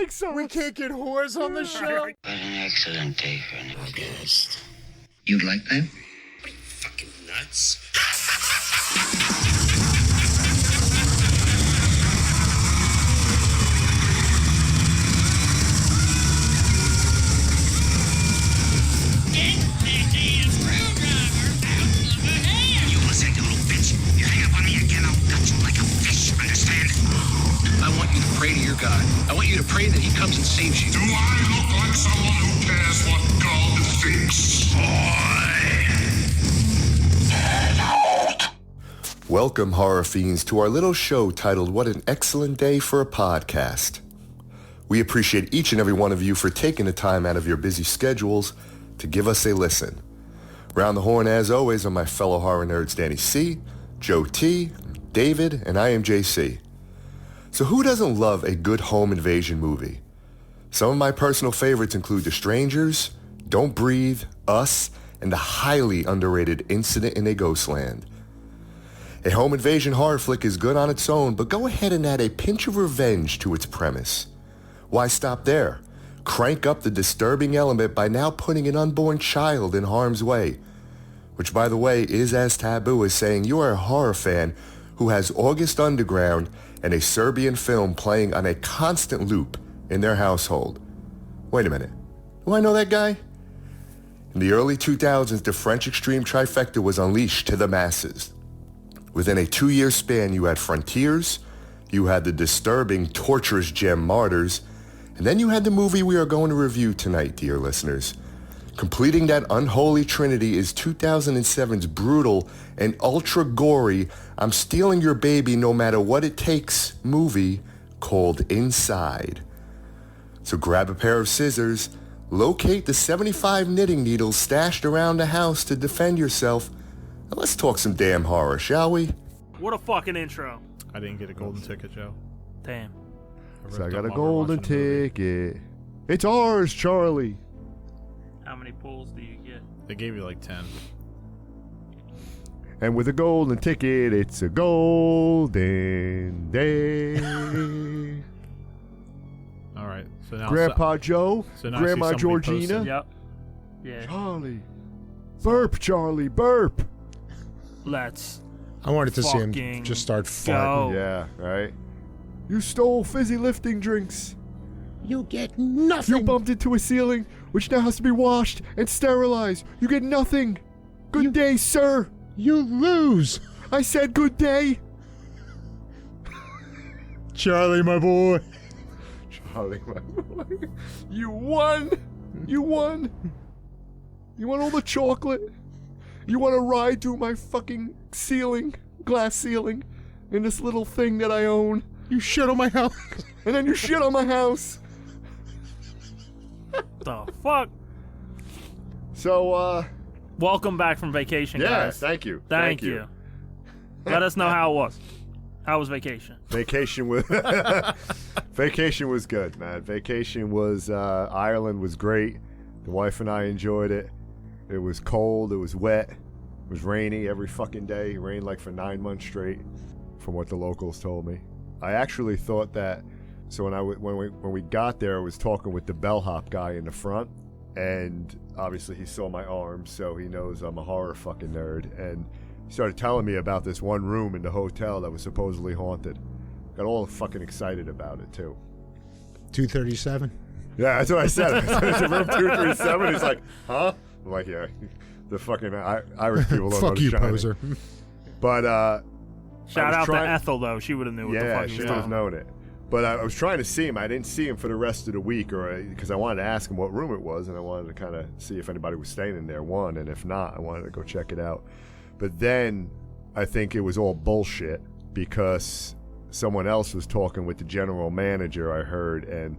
think so. We can't get whores on the show. What an excellent day for an August. You'd like that? What are you, fucking nuts? You listen, you little bitch. You hang up on me again, I'll gut you like a fish, understand? I want you to pray to your God. I want you to pray that he comes and saves you. Do I look like someone who cares what God thinks? Welcome, horror fiends, to our little show titled What an Excellent Day for a Podcast. We appreciate each and every one of you for taking the time out of your busy schedules to give us a listen. Round the horn, as always, are my fellow horror nerds Danny C., Joe T., David, and I am JC. So who doesn't love a good home invasion movie? Some of my personal favorites include The Strangers, Don't Breathe, Us, and the highly underrated Incident in a Ghostland. A home invasion horror flick is good on its own, but go ahead and add a pinch of revenge to its premise. Why stop there? Crank up the disturbing element by now putting an unborn child in harm's way, which, by the way, is as taboo as saying you are a horror fan who has August Underground and a Serbian film playing on a constant loop in their household. Wait a minute. Do I know that guy? In the early 2000s, the French Extreme trifecta was unleashed to the masses. Within a 2-year span, you had Frontiers, you had the disturbing, torturous gem Martyrs, and then you had the movie we are going to review tonight, dear listeners. Completing that unholy trinity is 2007's brutal and ultra-gory I'm stealing your baby no matter what it takes movie called Inside. So grab a pair of scissors, locate the 75 knitting needles stashed around the house to defend yourself, and let's talk some damn horror, shall we? What a fucking intro. I didn't get a golden ticket, Joe. Damn. So I got a golden ticket. It's ours, Charlie. How many pulls do you get? They gave you like 10. And with a golden ticket, it's a golden day. All right. So now Grandpa Joe, so now I see Grandma somebody Georgina. posted. Yep. Yeah. Charlie. Burp, Charlie, burp. Let's I wanted to see him fucking just start go. farting. Yeah, right. You stole fizzy lifting drinks. You get nothing. You bumped into a ceiling, which now has to be washed and sterilized. You get nothing. Good day, sir. You lose. I said good day. Charlie, my boy. Charlie, my boy. You won. You won. You want all the chocolate? You want to ride through my fucking ceiling, glass ceiling, in this little thing that I own? You shit on my house. And then you shit on my house. The fuck? So, Welcome back from vacation, yeah, guys. thank you. Thank you. Let us know how it was. How was vacation? Vacation was vacation was good, man. Vacation was Ireland was great. The wife and I enjoyed it. It was cold. It was wet. It was rainy every fucking day. It rained like for 9 months straight, from what the locals told me. I actually thought that. So when we got there, I was talking with the bellhop guy in the front, and obviously he saw my arm, so he knows I'm a horror fucking nerd, and he started telling me about this one room in the hotel that was supposedly haunted. Got all fucking excited about it too. 237. Yeah, that's what I said. I said it's in room 237. He's like, huh? I'm like, yeah. The fucking Irish people don't know Fuck you, Shining. poser. But Shout out trying- to Ethel, though. She would have knew what the yeah, fuck he she was would have doing. known it. But I was trying to see him. I didn't see him for the rest of the week, or because I wanted to ask him what room it was, and I wanted to kind of see if anybody was staying in there. One, and if not, I wanted to go check it out. But then I think it was all bullshit because someone else was talking with the general manager. I heard, and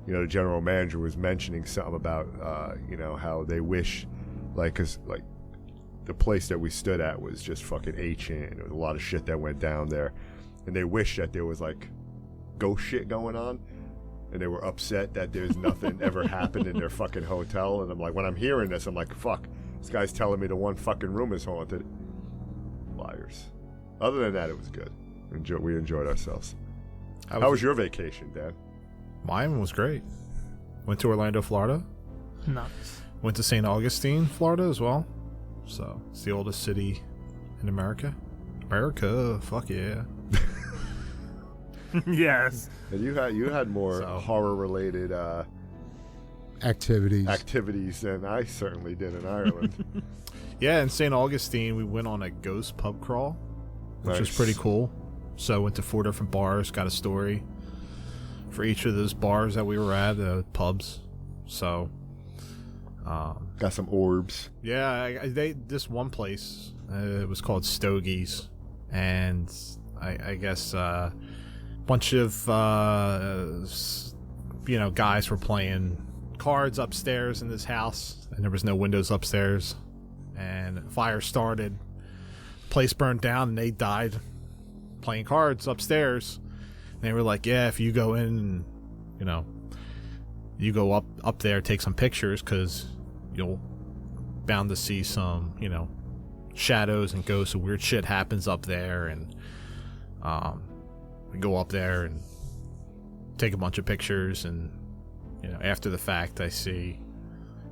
the general manager was mentioning something about how they wish, because the place that we stood at was just fucking ancient. There was a lot of shit that went down there, and they wish that there was ghost shit going on, and they were upset that there's nothing ever happened in their fucking hotel. And I'm like, when I'm hearing this, I'm like, fuck, this guy's telling me the one fucking room is haunted. Liars. Other than that, it was good. We enjoyed ourselves. How was your vacation, Dad? Mine was great. Went to Orlando, Florida. Nice. Went to St. Augustine, Florida as well. So it's the oldest city in America. America, fuck yeah. Yes. And you had more horror related Activities. than I certainly did in Ireland. Yeah, in St. Augustine, we went on a ghost pub crawl, which was Nice. pretty cool. So I went to 4 different bars, got a story for each of those bars that we were at, pubs. So, Got some orbs. yeah, this one place, it was called Stogie's, and I guess a bunch of guys were playing cards upstairs in this house, and there was no windows upstairs, and fire started, place burned down, and they died playing cards upstairs. And they were like, yeah, if you go in and you go up there, take some pictures, because you'll bound to see some shadows and ghosts and weird shit happens up there. And we go up there and take a bunch of pictures, and after the fact I see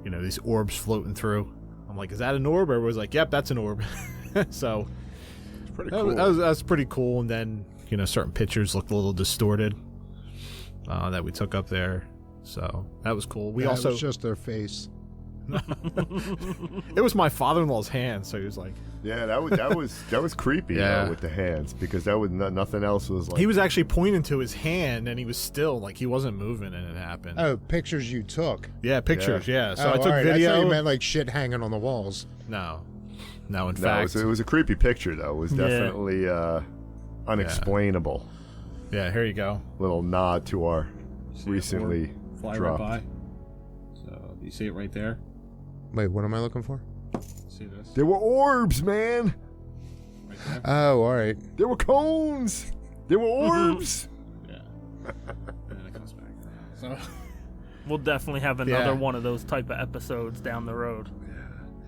these orbs floating through. I'm like, is that an orb? Everyone's like, yep, that's an orb. So It's pretty that cool. was pretty cool. And then certain pictures looked a little distorted that we took up there, so that was cool. We That also was just their face. it was my father-in-law's hand, so he was like, Yeah, that was creepy. Yeah. With the hands, because that was nothing else was like. he was actually pointing to his hand, and he was still like, he wasn't moving, and it happened. Oh, pictures you took. Yeah, pictures. Yeah, so I took all right. video. I thought you meant like shit hanging on the walls. No, in No, fact, it was a creepy picture though. It was Yeah. definitely unexplainable. yeah. Here you go. Little nod to our recently Fly dropped. right by. So you see it right there. Wait, what am I looking for? See this? There were orbs, man. Right there. Oh, all right. There were cones. There were orbs. Yeah. And then it comes back. So. We'll definitely have another Yeah. one of those type of episodes down the road.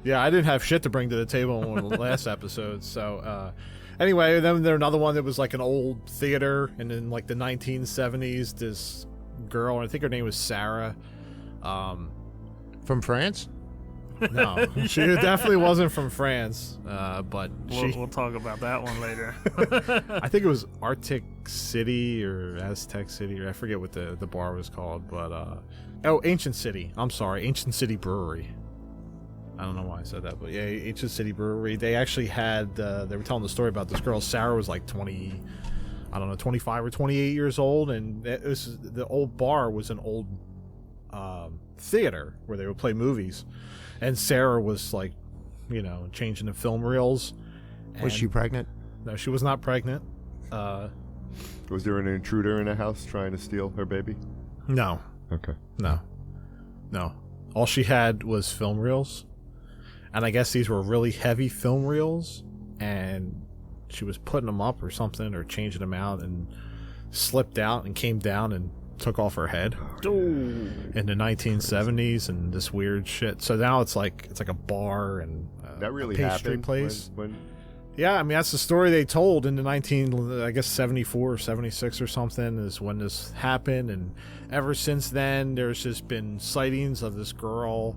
Yeah, I didn't have shit to bring to the table in one of the last episodes. So, anyway, then there's another one that was like an old theater, and in like the 1970s, this girl, I think her name was Sarah. From France? No, she definitely wasn't from France, but We'll talk about that one later. I think it was Arctic City or Aztec City, or I forget what the bar was called, but Ancient City. I'm sorry, Ancient City Brewery. I don't know why I said that, but yeah, Ancient City Brewery. They actually had, they were telling the story about this girl. Sarah was like 25 or 28 years old, and the old bar was an old theater where they would play movies. And Sarah was like, changing the film reels. Was she pregnant? No, she was not pregnant. Was there an intruder in the house trying to steal her baby? No. Okay. No. All she had was film reels. And I guess these were really heavy film reels. And she was putting them up or something, or changing them out, and slipped out and came down and took off her head in the 1970s, and this weird shit. So now it's like a bar and That really a pastry happened. place. When Yeah, I mean, that's the story they told in the 74 or 76 or something is when this happened. And ever since then, there's just been sightings of this girl,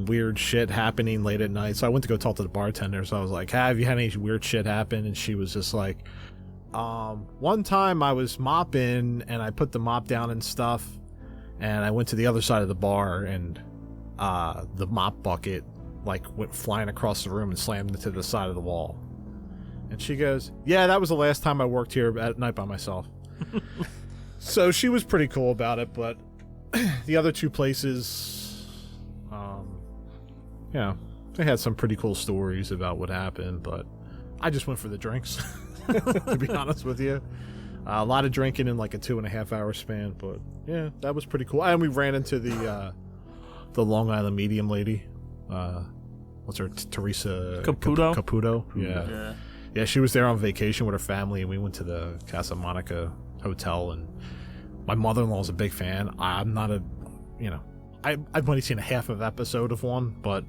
weird shit happening late at night. So I went to go talk to the bartender. So I was like, have you had any weird shit happen? And she was just like, one time I was mopping and I put the mop down and stuff, and I went to the other side of the bar, and the mop bucket like went flying across the room and slammed into the side of the wall. And she goes, yeah, that was the last time I worked here at night by myself. So she was pretty cool about it. But the other two places, they had some pretty cool stories about what happened, but I just went for the drinks. To be honest with you, a lot of drinking in like a 2.5 hour span, but yeah, that was pretty cool. And we ran into the Long Island medium lady. What's her? Teresa Caputo? Caputo. Yeah. Yeah, she was there on vacation with her family, and we went to the Casa Monica Hotel. And my mother-in-law is a big fan. I'm not a, I've only seen a half of episode of one, but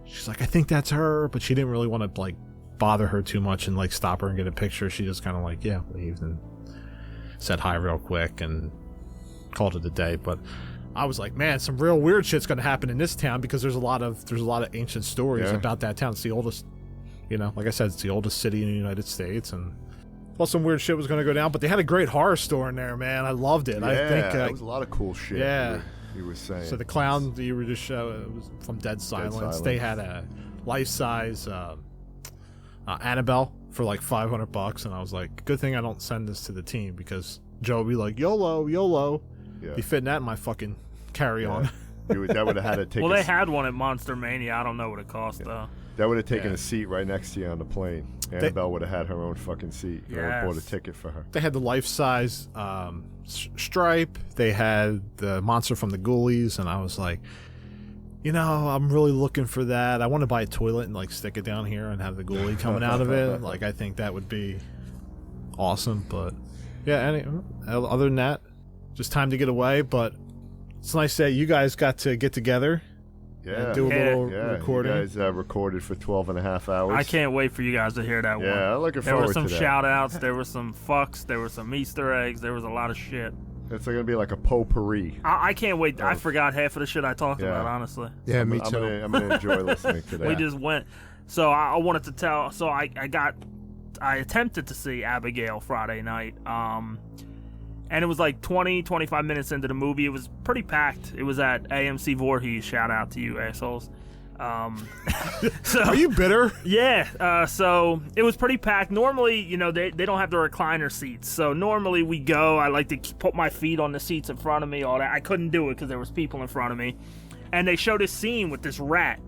she's like, I think that's her, but she didn't really want to like bother her too much and like stop her and get a picture. She just kind of like, yeah, leave. And said hi real quick and called it a day. But I was like, man, some real weird shit's gonna happen in this town because there's a lot of ancient stories about that town. It's the oldest, like I said, it's the oldest city in the United States, and plus some weird shit was gonna go down. But they had a great horror store in there, man. I loved it. Yeah, I think there was a lot of cool shit. Yeah. He was saying. So the clown that you were just showing was from Dead Silence. They had a life-size Annabelle for like $500, and I was like, good thing I don't send this to the team because Joe would be like, YOLO, YOLO. Yeah. Be fitting that in my fucking carry-on. That would have had to take. Well, they had one at Monster Mania. I don't know what it cost though. That would have taken a seat right next to you on the plane. Annabelle would have had her own fucking seat. Yes. Or bought a ticket for her. They had the life-size Stripe. They had the monster from the Ghoulies, and I was like, I'm really looking for that. I want to buy a toilet and like stick it down here and have the ghoulie coming out of it. Like, I think that would be awesome. But yeah, other than that, just time to get away. But it's nice that you guys got to get together and do a little recording. You guys recorded for 12 and a half hours. I can't wait for you guys to hear that one. Yeah, I'm looking There forward were some to that. shout outs, there were some fucks, there were some Easter eggs, there was a lot of shit. It's going to be like a potpourri. I can't wait. I forgot half of the shit I talked about, honestly. Yeah, me too. I'm going to enjoy listening to that. We just went. So I wanted to tell. So I attempted to see Abigail Friday night. And it was like 25 minutes into the movie. It was pretty packed. It was at AMC Voorhees. Shout out to you, assholes. So, are you bitter? Yeah. So it was pretty packed. Normally, they don't have the recliner seats. So normally we go. I like to put my feet on the seats in front of me. All that. I couldn't do it because there was people in front of me. And they showed this scene with this rat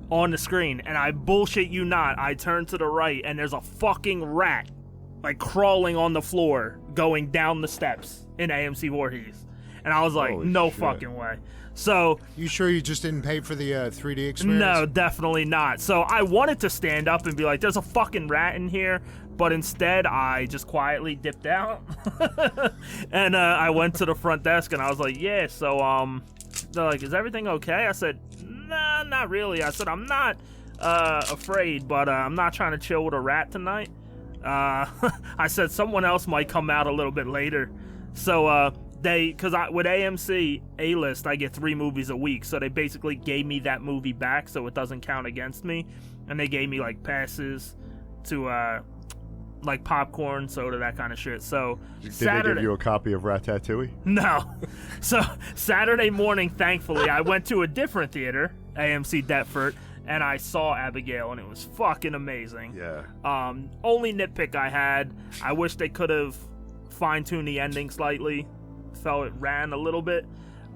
on the screen. And I bullshit you not. I turned to the right and there's a fucking rat like crawling on the floor going down the steps in AMC Voorhees. And I was like, Holy no shit. fucking way. So You sure you just didn't pay for the 3D experience? no, definitely not. So I wanted to stand up and be like, there's a fucking rat in here, but instead I just quietly dipped out. And I went to the front desk and I was like, yeah, so they're like, is everything okay? I said, nah, not really. I said, I'm not afraid, but I'm not trying to chill with a rat tonight. I said someone else might come out a little bit later. So because with AMC A-List, I get 3 movies a week, so they basically gave me that movie back, so it doesn't count against me. And they gave me like passes to like popcorn, soda, that kind of shit. So Did they give you a copy of Ratatouille? No. So Saturday morning, thankfully, I went to a different theater, AMC Deptford, and I saw Abigail, and it was fucking amazing. Yeah. Only nitpick I had, I wish they could have fine-tuned the ending slightly. Felt it ran a little bit.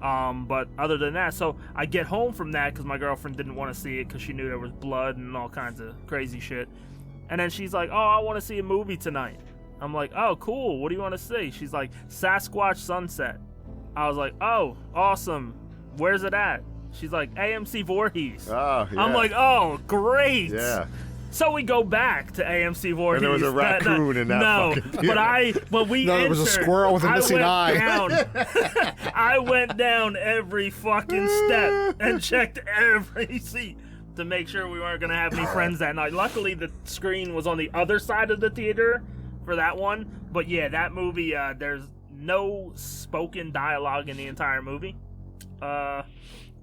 But other than that, so I get home from that because my girlfriend didn't want to see it because she knew there was blood and all kinds of crazy shit. And then she's like, oh, I want to see a movie tonight. I'm like, oh, cool. What do you want to see? She's like, Sasquatch Sunset. I was like, oh, awesome. Where's it at? She's like, AMC Voorhees. Oh, yeah. I'm like, oh, great. Yeah. So we go back to AMC Voorhees. And there was a raccoon in that No, fucking but when we No, there was a entered, squirrel with a I missing went eye. Down, I went down every fucking step and checked every seat to make sure we weren't going to have any friends that night. Luckily, the screen was on the other side of the theater for that one. But yeah, that movie, there's no spoken dialogue in the entire movie.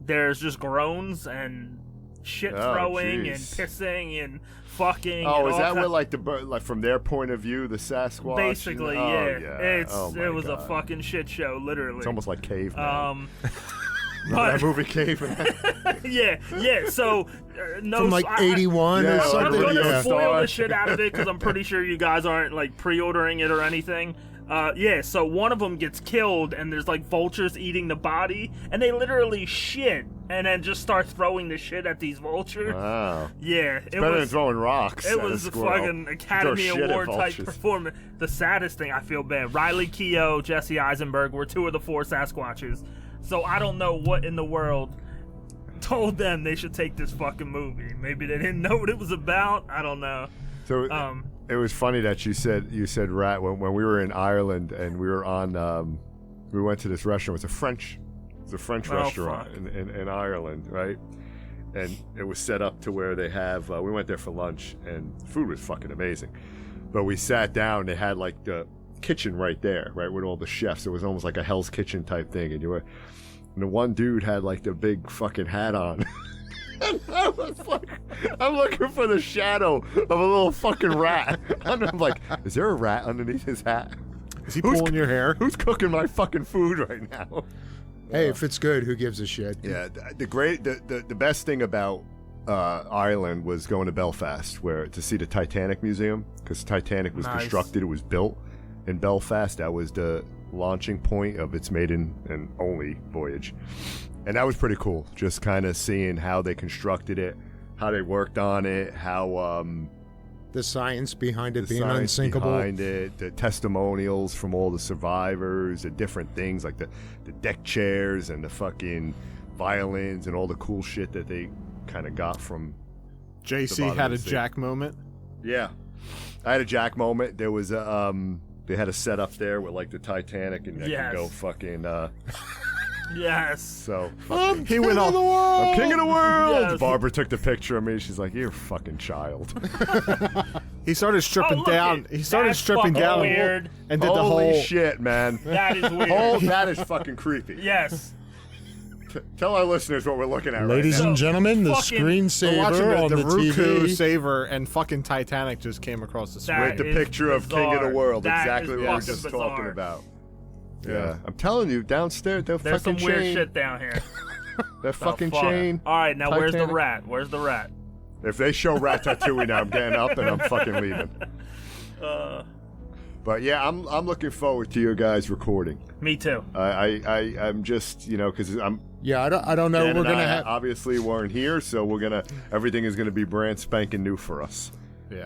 There's just groans and shit throwing and pissing and fucking. Oh, and is all that ki- what, like from their point of view, the Sasquatch? Basically, and, yeah. It was a fucking shit show, literally. It's almost like Caveman. But that movie Caveman. yeah. So no, From like 81 Yeah, or like I'm something? gonna Yeah. spoil the shit out of it because I'm pretty sure you guys aren't like pre-ordering it or anything. So one of them gets killed and there's like vultures eating the body and they literally shit and then just start throwing the shit at these vultures. Wow. Yeah, it Better than was. throwing rocks. It at a was a squirrel. fucking Academy Throw shit at Award type vultures. performance. The saddest thing, I feel bad. Riley Keough, Jesse Eisenberg were 2 of the 4 Sasquatches. So I don't know what in the world told them they should take this fucking movie. Maybe they didn't know what it was about. I don't know. So it was funny that you said rat when we were in Ireland and we were on we went to this restaurant. It's a French restaurant fuck. in Ireland, right? And it was set up to where they have we went there for lunch and the food was fucking amazing. But we sat down, they had like the kitchen right there, right, with all the chefs. It was almost like a Hell's Kitchen type thing. And the one dude had like the big fucking hat on. And I was like, I'm looking for the shadow of a little fucking rat. And I'm like, is there a rat underneath his hat? Is he pulling your hair? Who's cooking my fucking food right now? Hey, if it's good, who gives a shit? Yeah, the best thing about Ireland was going to Belfast, where to see the Titanic Museum, because Titanic was constructed, it was built in Belfast. That was the launching point of its maiden and only voyage, and that was pretty cool. Just kind of seeing how they constructed it, how they worked on it, how The science behind it the being science unsinkable. behind it, the testimonials from all the survivors, the different things like the deck chairs and the fucking violins and all the cool shit that they kind of got from JC had a Jack moment. Yeah, I had a Jack moment. There was a they had a set up there with like the Titanic, and I could go fucking Yes. so He went all I'm king of the world. Yes. Barbara took the picture of me. She's like, "You're a fucking child." He started stripping look down. it. He started That's stripping fucking down weird. and did the Holy whole. shit, man! That is weird. Oh, that is fucking creepy. Yes. Tell our listeners what we're looking at Ladies right now. and gentlemen, the Fucking- We're screensaver watching on the the Roku TV. saver and fucking Titanic just came across the screen. That With the is picture of King of bizarre. the World, That exactly is what we were fucking just bizarre. talking about. Yeah, I'm telling you, downstairs, that There's fucking some weird chain, shit down here. that fucking The fuck? chain. All right, now where's the Titanic. rat? Where's the rat? If they show Ratatouille now, I'm getting up and I'm fucking leaving. But yeah, I'm looking forward to you guys recording. Me too. I'm just, you know, because I'm. Yeah, I don't know. Dan We're and gonna I have. obviously weren't here, so everything is gonna be brand spanking new for us.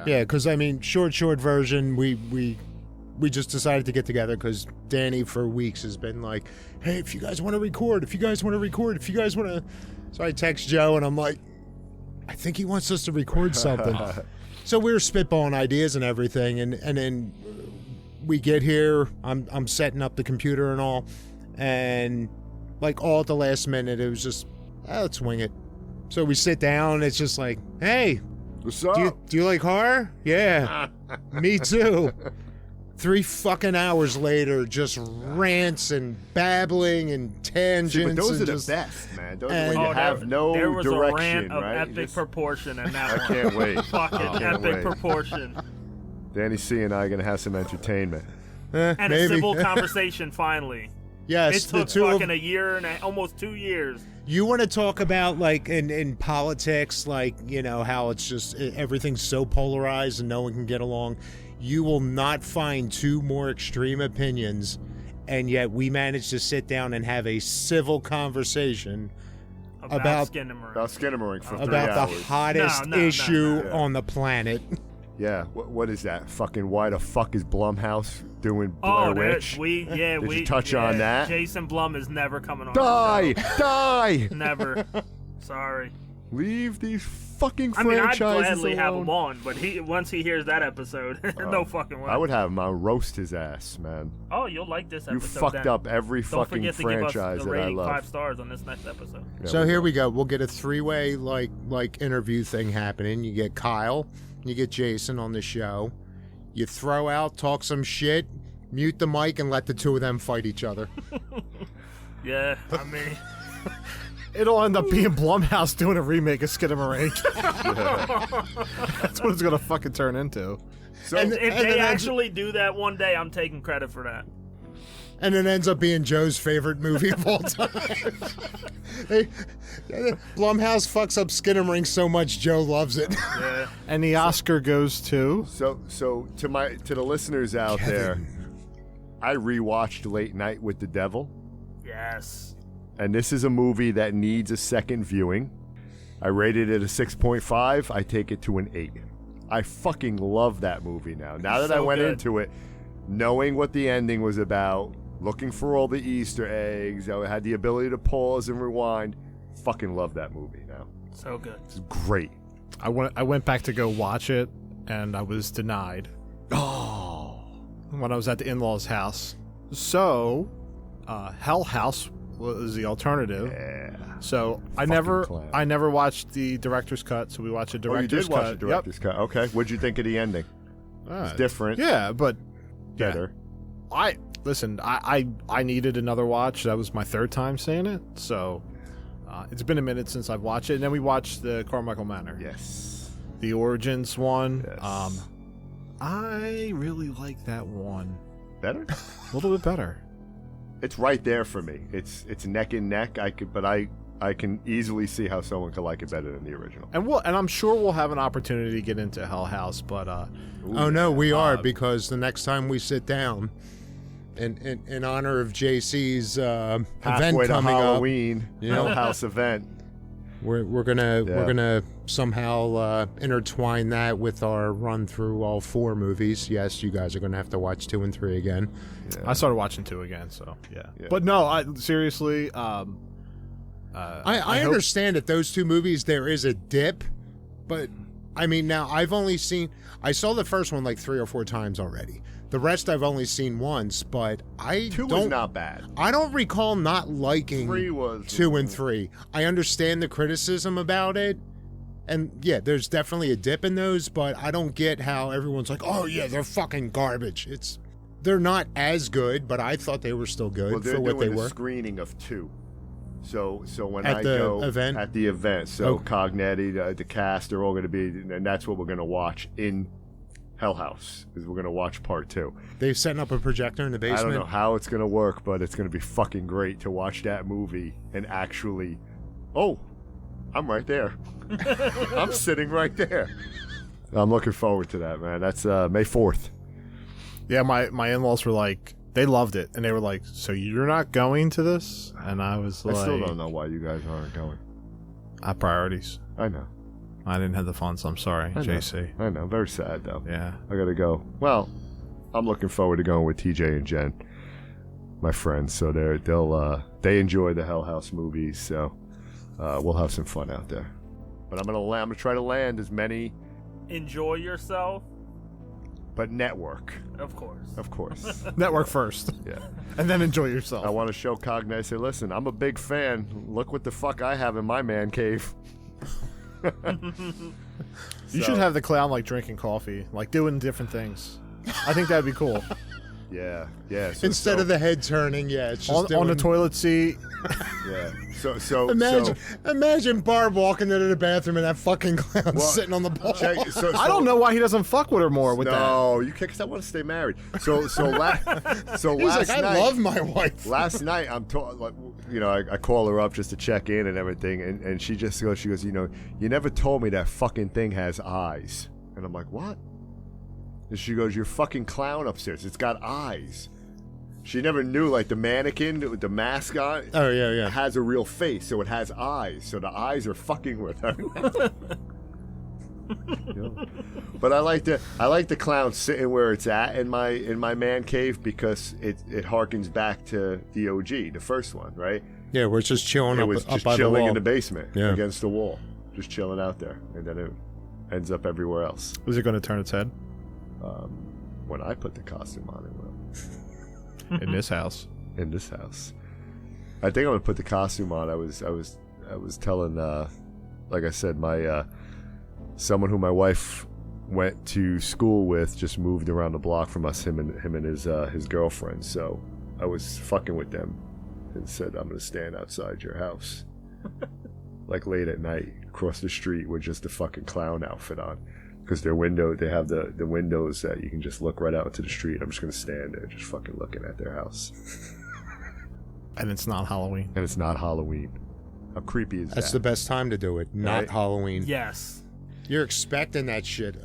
Yeah, because I mean, short version. We just decided to get together because Danny for weeks has been like, "Hey, if you guys want to record, if you guys want to," so I text Joe and I'm like, "I think he wants us to record something." So we were spitballing ideas and everything, and then we get here. I'm setting up the computer and all, and like all at the last minute, it was just, let's wing it. So we sit down. It's just like, hey. What's up? Do you like horror? Yeah. Me too. 3 fucking hours later, just rants and babbling and tangents. See, but those and are just, the best, man. Those are and- when you have no there was direction, a rant of right? epic proportion in that I one. can't wait. Fucking I can't epic wait. proportion. Danny C and I are gonna have some entertainment. And a maybe. civil conversation finally. Yes, It the took two of fucking a year and almost 2 years. you want to talk about like in politics, like, you know, how it's just everything's so polarized and no one can get along. You will not find 2 more extreme opinions, and yet we managed to sit down and have a civil conversation about Skinamarink. About Skinamarink for 3 about the hours. hottest No. issue Yeah. on the planet. Yeah, what is that? Fucking why the fuck is Blumhouse doing Blair Oh, Witch? Did you touch on that? Jason Blum is never coming on. Die! the Die! show. Never. Sorry. Leave these fucking I mean, I'd franchises gladly have alone. him on, but once he hears that episode, no fucking way. I would have him. I'll roast his ass, man. Oh, you'll like this You episode. fucked then. up every Don't fucking forget to give us franchise the that I rating love. 5 stars on this next episode. Yeah, So here we go. We'll get a 3-way like interview thing happening. You get Kyle, you get Jason on the show. You throw out, talk some shit, mute the mic, and let the 2 of them fight each other. Yeah, I mean, It'll end up being Blumhouse doing a remake of Skinamarink. That's what it's gonna fucking turn into. So, And- if then they that's- actually do that one day, I'm taking credit for that. And it ends up being Joe's favorite movie of all time. Blumhouse fucks up Skinamarink so much Joe loves it. Yeah. And the Oscar goes to. so to the listeners out there, I rewatched Late Night with the Devil, Yes. and this is a movie that needs a second viewing. I rated it a 6.5. I take it to an 8. I fucking love that movie now. Now that I So went good. into it, knowing what the ending was about, looking for all the Easter eggs, I had the ability to pause and rewind. Fucking love that movie now. So good. It's great. I went back to go watch it, and I was denied. Oh. When I was at the in-laws' house. So, Hell House was the alternative. Yeah. So I clown. never watched the director's cut. So we watched the Oh, you director's did cut. watch the director's cut. Okay. What'd you think of the ending? Yep. Different. Yeah, but Better. I needed another watch. That was my third time seeing it, so it's been a minute since I've watched it. And then we watched the Carmichael Manor. Yes. The Origins one. Yes. I really like that one. Better? A little bit better. It's right there for me. It's neck and neck. I can easily see how someone could like it better than the original. And I'm sure we'll have an opportunity to get into Hell House, but Oh no, we are, because the next time we sit down, in honor of JC's event Halfway to coming Halloween, up, you know, Hell House event. we're gonna somehow intertwine that with our run through all 4 movies. Yes, you guys are gonna have to watch 2 and 3 again. I started watching 2 again, so yeah. Yeah. But no, seriously. I hope- understand that those 2 movies there is a dip, but I mean, now I saw the first one like 3 or 4 times already. The rest I've only seen once, but 2 was not bad. I don't recall not liking 3 was 2 and 3. I understand the criticism about it, and yeah, there's definitely a dip in those, but I don't get how everyone's like, oh yeah, they're fucking garbage. They're not as good, but I thought they were still good Well, they're for what they doing a were. screening of 2. So when At I the go event? at the event, so Oh. Cognetti, the cast, they're all going to be, and that's what we're going to watch in Hell House. Is we're going to watch part 2. They're setting up a projector in the I basement. don't know how it's going to work, but it's going to be fucking great to watch that movie and actually, oh, I'm right there. I'm sitting right there. I'm looking forward to that, man. That's May 4th. Yeah, my in-laws were like, they loved it, and they were like, so you're not going to this? And I was I like, still don't know why you guys aren't going. I have priorities. I know. I didn't have the funds. I'm sorry, I know. JC. I know. Very sad, though. Yeah. I gotta go. Well, I'm looking forward to going with TJ and Jen, my friends. So they enjoy the Hell House movies. So we'll have some fun out there. But I'm gonna try to land as many, Enjoy yourself, but network, of course. of course. Network first, Yeah. and then enjoy I yourself. want to show Cognite. Say, listen, I'm a big fan. Look what the fuck I have in my man cave. You should have the clown like drinking coffee, like doing different things. I think that'd be cool. Yeah. Instead of the head turning, yeah, it's just on the doing- toilet seat. Yeah. So Imagine Barb walking into the bathroom and that fucking clown sitting on the ball. I don't know why he doesn't fuck with her more with that. No, you can't. Cause I want to stay married. So He's last like, I night, love my wife. Last night, I call her up just to check in and everything, and she goes, you never told me that fucking thing has eyes. And I'm like, what? And she goes, your fucking clown upstairs, it's got eyes. She never knew, like, the mannequin with the mask on. Oh, yeah. Has a real face, so it has eyes. So the eyes are fucking with her. But I like the clown sitting where it's at in my man cave, because it harkens back to the OG, the first one, right? Yeah, we're just chilling It up, was up just by the chilling wall. in the basement Yeah. against the wall, just chilling out there, and then it ends up everywhere else. Was it going to turn its head When I put the costume on, it will. in this house? In this house, I think I'm gonna put the costume on. I was telling, like I said, my someone who my wife went to school with just moved around the block from us. Him and his girlfriend. So I was fucking with them and said, I'm gonna stand outside your house, like late at night, across the street with just a fucking clown outfit on. Because they have the windows that you can just look right out into the street. I'm just gonna stand there, just fucking looking at their house. And it's not Halloween. And it's not Halloween. How creepy is That's that? the best time to do it, not Right? Halloween. Yes. You're expecting that shit,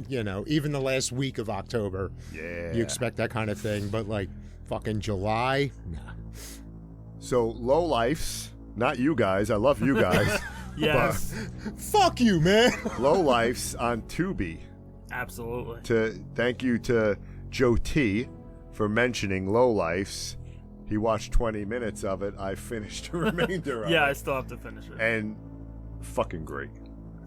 even the last week of October. Yeah. You expect that kind of thing, but like fucking July? Nah. So Lowlifes, not you guys. I love you guys. Yes. Fuck you, man. Lowlifes on Tubi. Absolutely. Thank you to Joe T for mentioning Lowlifes. He watched 20 minutes of it. I finished the remainder of Yeah, I it. still have to finish it. And fucking great.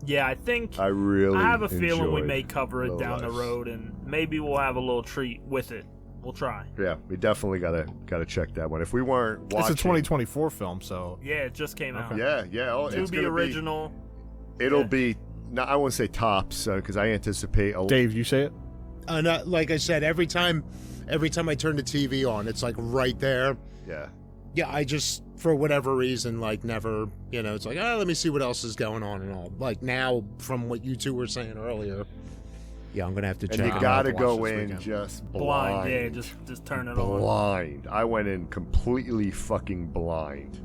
Yeah, I think I really I have a feeling we enjoyed may cover it down the Lowlifes. road, and maybe we'll have a little treat with it. We'll try. Yeah, we definitely gotta check that one. If we weren't watching, It's a 2024 film, so Yeah, it just came out. Yeah. Oh, it's To be gonna original. It'll Yeah. be. No, I won't say tops because I anticipate. Dave, you say it. And like I said, every time I turn the TV on, it's like right there. Yeah. Yeah, I just, for whatever reason, like never, it's like, let me see what else is going on and all. Like now, from what you two were saying earlier, yeah, I'm gonna have to check. And you it out. gotta watch go this in weekend. just Blind, yeah, just turn it on. blind. I went in completely fucking blind.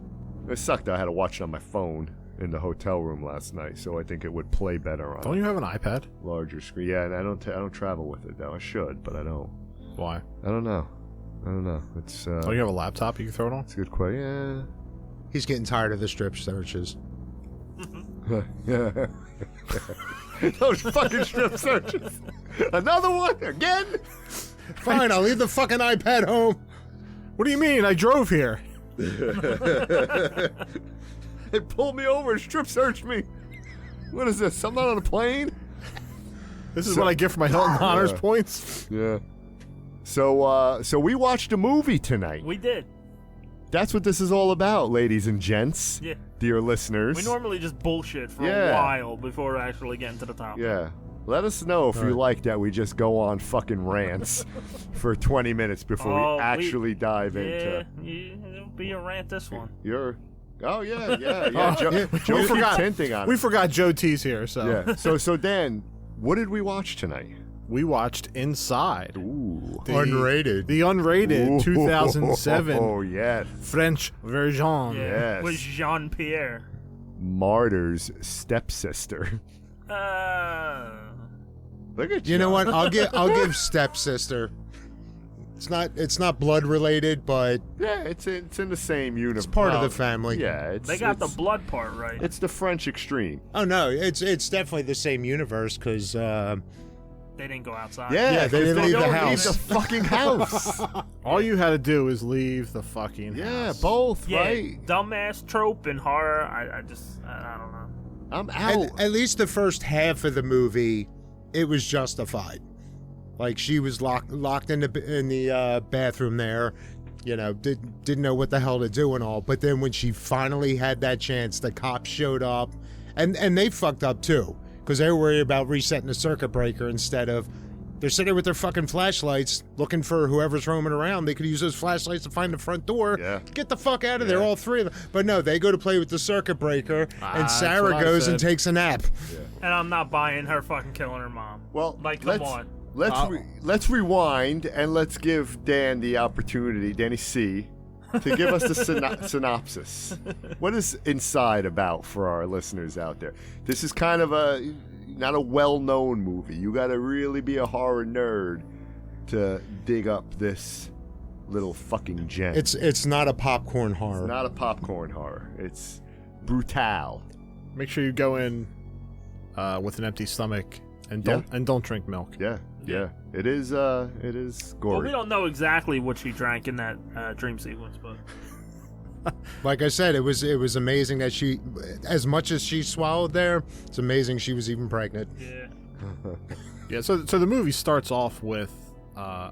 It sucked. I had to watch it on my phone in the hotel room last night, so I think it would play better on Don't you have an iPad? a larger screen. Yeah, and I don't travel with it though. I should, but I don't. Why? I don't know. It's Don't you have a laptop you can throw it on? it's a good question. He's getting tired of the strip searches. Yeah. Those fucking strip searches. Another one again. Fine, I'll leave the fucking iPad home. What do you mean? I drove here. They pulled me over and strip searched me. What is this? I'm not on a plane? This is what I get for my Hilton Honors points. Yeah. So we watched a movie tonight. We did. That's what this is all about, ladies and gents. Yeah. Dear listeners. We normally just bullshit for a Yeah. while before actually getting to the topic. Yeah. Let us know if you like that we just go on fucking rants for 20 minutes before we actually dive into It'll be a rant this one. your... Oh, yeah. Joe keeps hinting on We it. forgot Joe T's here, so Yeah. So Dan, what did we watch tonight? we watched Inside. Ooh. Unrated. The unrated 2007 Oh, yes. French version. Yes. With Jean Pierre. Martyr's stepsister. Look at You know what? I'll give Stepsister. It's not blood related, but Yeah, it's in the same universe. it's part of the family. Yeah, They got the blood part right. It's the French extreme. Oh no, it's definitely the same universe because They didn't go outside. Yeah, they didn't leave the don't house. Leave the fucking house. All you had to do is leave the fucking Yeah, house. both, Yeah, right? dumbass trope in horror. I don't know. I'm out. at least the first half of the movie, it was justified. Like she was locked in the bathroom there, didn't know what the hell to do and all. But then when she finally had that chance, the cops showed up, and they fucked up too because they were worried about resetting the circuit breaker instead of they're sitting there with their fucking flashlights looking for whoever's roaming around. They could use those flashlights to find the front door. Yeah. Get the fuck out of there, all three of them. But no, they go to play with the circuit breaker, and that's Sarah what I goes and said. takes a nap. And I'm not buying her fucking killing her mom. Well, like, come on. Let's rewind and let's give Dan the opportunity, Danny C, to give us the synopsis. What is Inside about for our listeners out there? This is kind of not a well-known movie. You got to really be a horror nerd to dig up this little fucking gem. It's not a popcorn horror. It's not a popcorn horror. It's brutal. Make sure you go in with an empty stomach and don't drink milk. Yeah. It is gory. Well, we don't know exactly what she drank in that dream sequence, but Like I said, it was amazing that she, as much as she swallowed there, it's amazing she was even pregnant. yeah. Yeah, so the movie starts off with a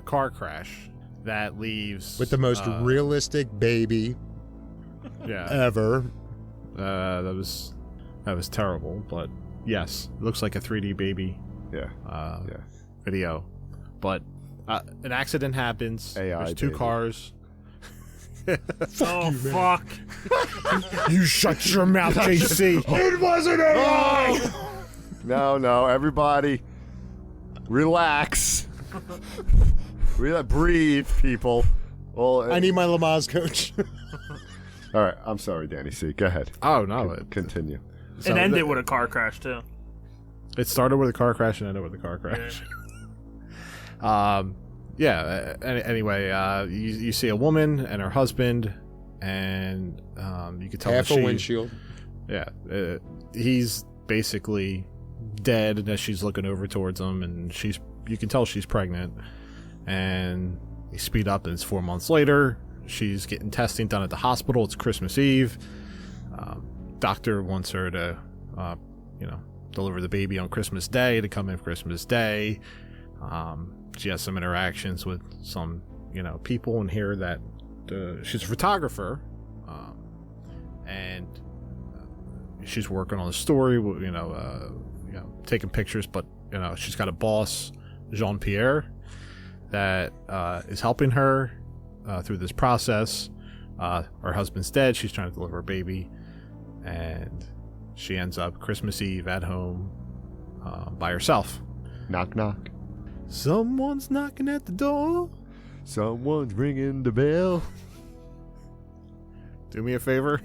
car crash that leaves With the most realistic baby ever. That was terrible, but yes, it looks like a 3D baby Yeah. video. But an accident happens. AI There's two baby. cars. Oh fuck! You shut your mouth, JC. It wasn't AI! No, everybody, relax. Breathe, people. Well, I need my Lamaze coach. all right, I'm sorry, Danny C. Go ahead. Oh no! Continue. So And ended with a car crash too. It started with a car crash and ended with a car crash. Anyway, you see a woman and her husband, and you can tell Half that a windshield. Yeah, he's basically dead, and as she's looking over towards him, and you can tell she's pregnant, and they speed up, and it's 4 months later. She's getting testing done at the hospital. It's Christmas Eve. Doctor wants her to, deliver the baby on Christmas Day, to come in Christmas Day. She has some interactions with some, people in here that she's a photographer, and she's working on the story, taking pictures, but she's got a boss Jean-Pierre that is helping her through this process. Her husband's dead. She's trying to deliver a baby, and she ends up Christmas Eve at home by herself. Knock, knock. Someone's knocking at the door. Someone's ringing the bell. Do me a favor.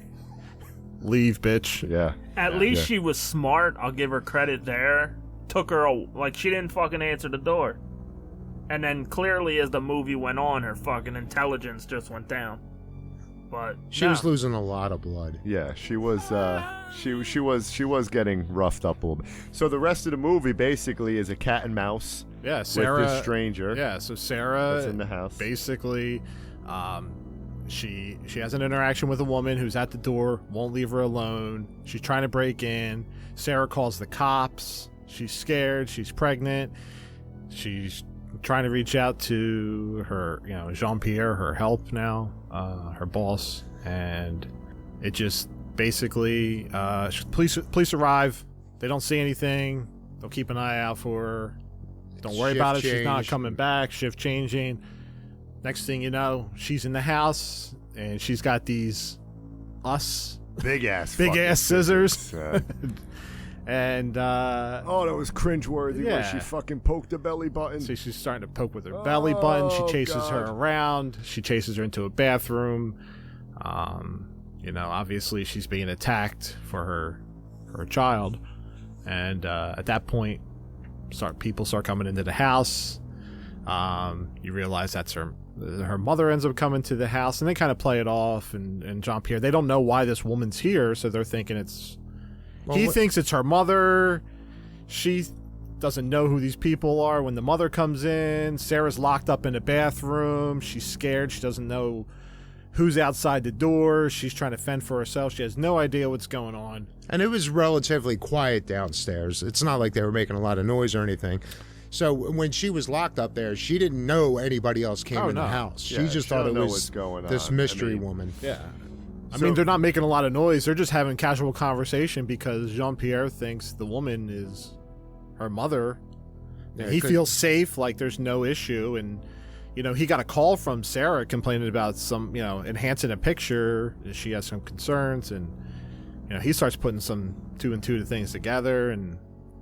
Leave, bitch. Yeah. At least she was smart. I'll give her credit there. Took her, she didn't fucking answer the door. And then clearly as the movie went on, her fucking intelligence just went down. But She was losing a lot of blood. Yeah, she was she was getting roughed up a little bit. So the rest of the movie basically is a cat and mouse. Yeah, Sarah. With this stranger. Yeah, so Sarah that's in the house. Basically, she has an interaction with a woman who's at the door, won't leave her alone. She's trying to break in. Sarah calls the cops. She's scared. She's pregnant. She's trying to reach out to her, Jean-Pierre, her help now, her boss, and it just basically police arrive. They don't see anything. They'll keep an eye out for her. Don't worry about it. She's not coming back. Shift changing. Next thing you know, she's in the house and she's got these big ass scissors. And that was cringeworthy when she fucking poked the belly button. See, she's starting to poke with her belly button. She chases her around. She chases her into a bathroom. Obviously she's being attacked for her child. And at that point, people start coming into the house. You realize that's her mother ends up coming to the house, and they kind of play it off. And Jean-Pierre, they don't know why this woman's here, so they're thinking he thinks it's her mother. She doesn't know who these people are. When the mother comes in, Sarah's locked up in a bathroom. She's scared. She doesn't know who's outside the door. She's trying to fend for herself. She has no idea what's going on. And it was relatively quiet downstairs. It's not like they were making a lot of noise or anything. So when she was locked up there, she didn't know anybody else came in the house. Yeah, she just thought it was this mystery woman. Yeah. I mean, they're not making a lot of noise. They're just having casual conversation because Jean-Pierre thinks the woman is her mother. Yeah, he feels safe, like there's no issue. And, he got a call from Sarah complaining about some, enhancing a picture. She has some concerns. And, he starts putting some 2 and 2 things together. And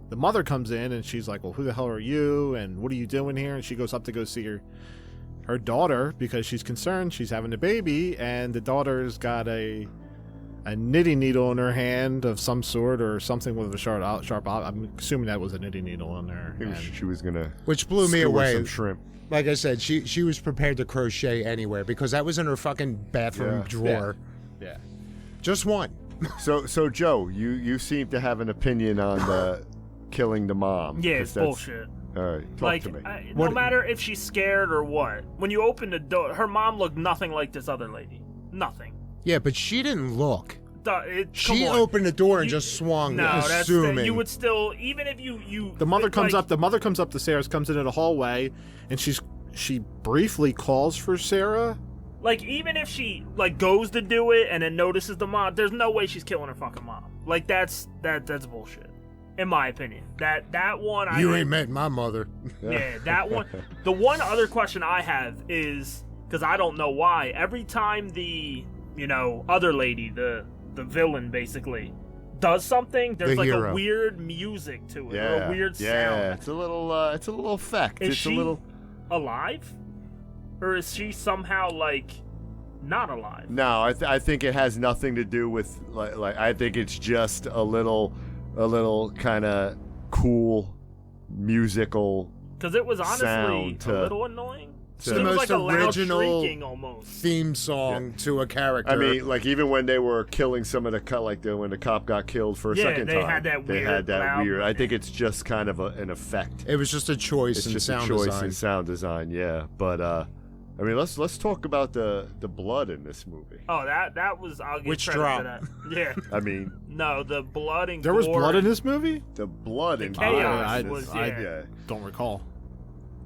the mother comes in and she's like, well, who the hell are you? And what are you doing here? And she goes up to go see her daughter because she's concerned. She's having a baby, and the daughter's got a knitting needle in her hand of some sort or something with a sharp. I'm assuming that was a knitting needle in there. She was gonna, which blew me away. Some shrimp. Like I said, she was prepared to crochet anywhere because that was in her fucking bathroom drawer. Yeah. Just one. So Joe, you seem to have an opinion on the killing the mom. Yeah, it's bullshit. All right, talk to me. No matter if she's scared or what, when you open the door, her mom looked nothing like this other lady. Nothing. Yeah, but she didn't look. She come on. opened the door and just swung. No, assuming. you would still, even if you. The mother comes up. The mother comes up the stairs, comes into the hallway, and she briefly calls for Sarah. Like, even if she goes to do it and then notices the mom, there's no way she's killing her fucking mom. Like, that's bullshit. In my opinion, that one you ain't met my mother. Yeah, that one. The one other question I have is because I don't know why every time the other lady, the villain basically does something, there's a weird music to it, or a weird sound. Yeah, it's a little effect. Is she alive, or is she somehow not alive? No, I think it has nothing to do with like I think it's just a little kind of cool musical. Because it was honestly a little annoying. It's the most original theme song to a character. I mean, even when they were killing some of the when the cop got killed for a second time, they had that weird. I think it's just kind of an effect. It was just a choice in sound design. Yeah. But I mean, let's talk about the blood in this movie. Oh, that was I'll give which credit drop? to that. Yeah. I mean, no, the blood and there was blood in this movie. The blood and chaos I don't recall.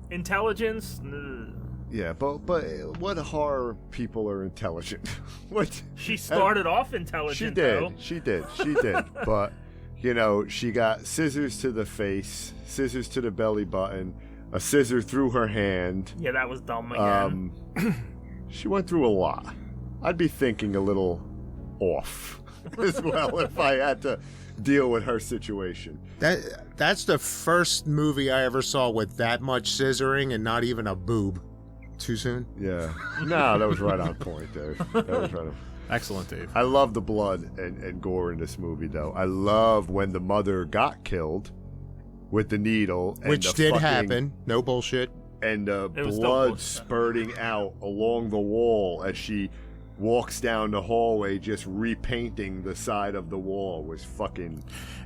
Intelligence. Yeah, but what horror people are intelligent? What she started off intelligent. She did. But she got scissors to the face, scissors to the belly button, a scissor through her hand. Yeah, that was dumb again. She went through a lot. I'd be thinking a little off as well if I had to deal with her situation. That's the first movie I ever saw with that much scissoring and not even a boob. Too soon? Yeah. No, that was right on point, Dave. That was right on. Excellent, Dave. I love the blood and gore in this movie, though. I love when the mother got killed with the needle. And Which did happen. No bullshit. And the It was blood no spurting out along the wall as she walks down the hallway, just repainting the side of the wall was fucking...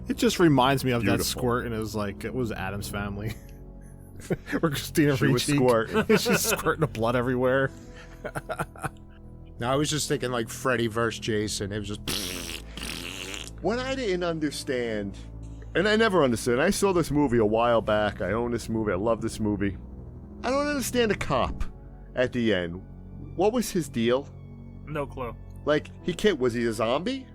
It just reminds me of Beautiful. that squirt, and it was Addams Family. Where Christina She was Ricci, squirting. she's squirting the blood everywhere. No, I was just thinking like Freddy versus Jason. It was just... What I didn't understand, and I never understood, I saw this movie a while back. I own this movie. I love this movie. I don't understand the cop at the end. What was his deal? No clue. Like, was he a zombie?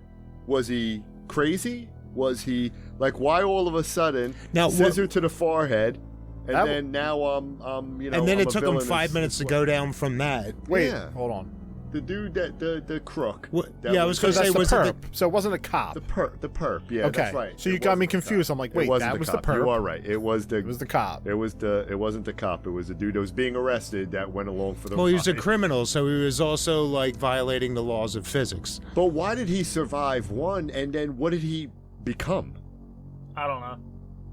Was he crazy? Was he, like, why all of a sudden, Now, scissor to the forehead, and That- then now I'm and then I'm it a took him villain 5 minutes to go down from that. Wait, Yeah. hold on. The dude the crook. What- that yeah, I was So gonna that's say, the was it perp. So it wasn't a cop. the perp. Yeah, Okay. that's right. So you It got me wasn't the confused. cop. I'm like, It wait, wasn't that was the cop. perp. You are right. It was the cop. It wasn't the cop. It was the dude that was being arrested that went along for the Well, he was a ride. criminal, so he was also like violating the laws of physics. But why did he survive one, and then what did he become? I don't know.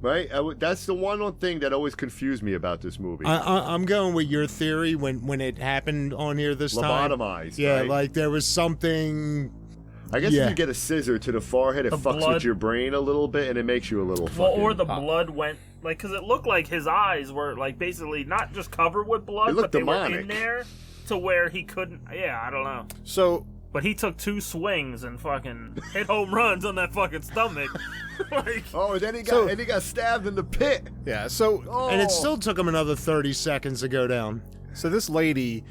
Right? That's the one thing that always confused me about this movie. I'm going with your theory when it happened on here this time. Lobotomized. Yeah, right? like there was something. I guess yeah. if you get a scissor to the forehead, it The fucks blood- with your brain a little bit, and it makes you a little Well, fucking... or the blood went like because it looked like his eyes were like basically not just covered with blood, It but looked they were demonic. in there to where he couldn't. Yeah, I don't know. So But he took 2 swings and fucking hit home runs on that fucking stomach. Like, Oh, and then he got stabbed in the pit. yeah, so Oh. And it still took him another 30 seconds to go down. So this lady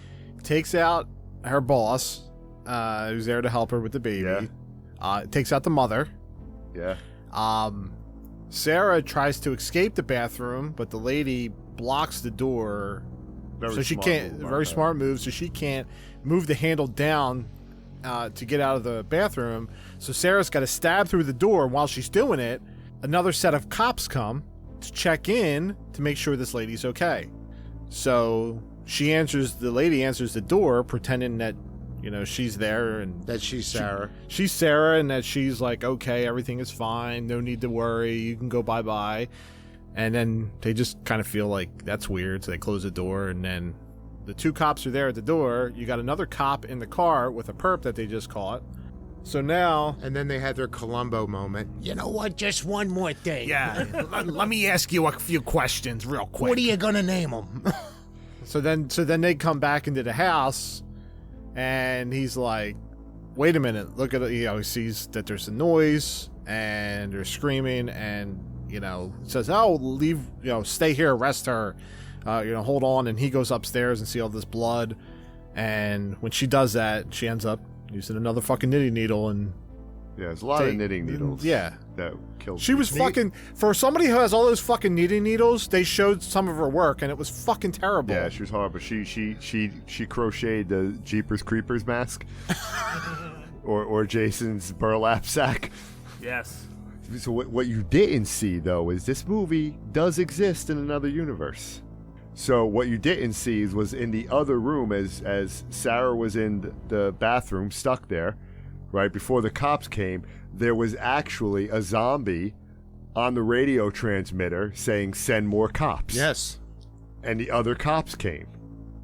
takes out her boss, who's there to help her with the baby. Yeah. Takes out the mother. Yeah. Sarah tries to escape the bathroom, but the lady blocks the door, Very so she smart can't. move on Very that. smart move, so she can't move the handle down to get out of the bathroom. So Sarah's got to stab through the door. While she's doing it, another set of cops come to check in to make sure this lady's okay. So the lady answers the door, pretending that, you know, she's there and That she's Sarah. she's Sarah and that she's like, okay, everything is fine. No need to worry. You can go bye-bye. And then they just kind of feel like that's weird. So they close the door, and then the 2 cops are there at the door. You got another cop in the car with a perp that they just caught. So now, And then they had their Columbo moment. You know what? Just one more thing. yeah, let me ask you a few questions real quick. What are you gonna name him? So then they come back into the house, and he's like, wait a minute, look at it. You know, he sees that there's a noise and they're screaming, and, you know, says, oh, leave, you know, stay here, arrest her, you know, hold on. And he goes upstairs and see all this blood, and when she does that, she ends up using another fucking knitting needle, and Yeah, there's a lot of knitting needles. Yeah. That killed she was fucking, for somebody who has all those fucking knitting needles, they showed some of her work, and it was fucking terrible. Yeah, she was horrible. She crocheted the Jeepers Creepers mask. or Jason's burlap sack. yes. So what you didn't see, though, is this movie does exist in another universe. So what you didn't see was in the other room, as Sarah was in the bathroom, stuck there, right before the cops came, there was actually a zombie on the radio transmitter saying, "Send more cops." Yes. And the other cops came.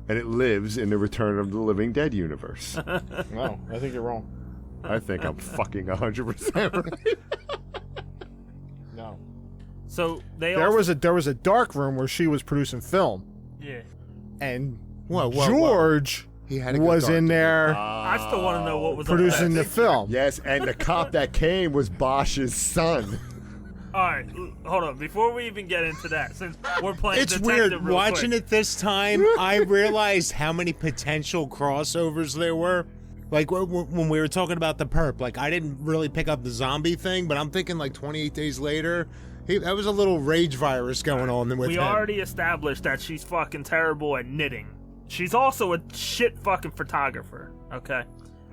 And it lives in the Return of the Living Dead universe. No, I think you're wrong. I think I'm fucking 100% right. No. So they There also, was a dark room where she was producing film, yeah. and Whoa, whoa, George He had to go was dark in to there I still want to know what was on producing that. the film. Yes, and the cop that came was Bosch's son. All right, hold on. Before we even get into that, since we're playing It's detective weird. real Watching quick. it this time, I realized how many potential crossovers there were. Like when we were talking about the perp, like I didn't really pick up the zombie thing, but I'm thinking like 28 Days Later, That was a little rage virus going on with We him. already established that she's fucking terrible at knitting. She's also a shit fucking photographer, okay?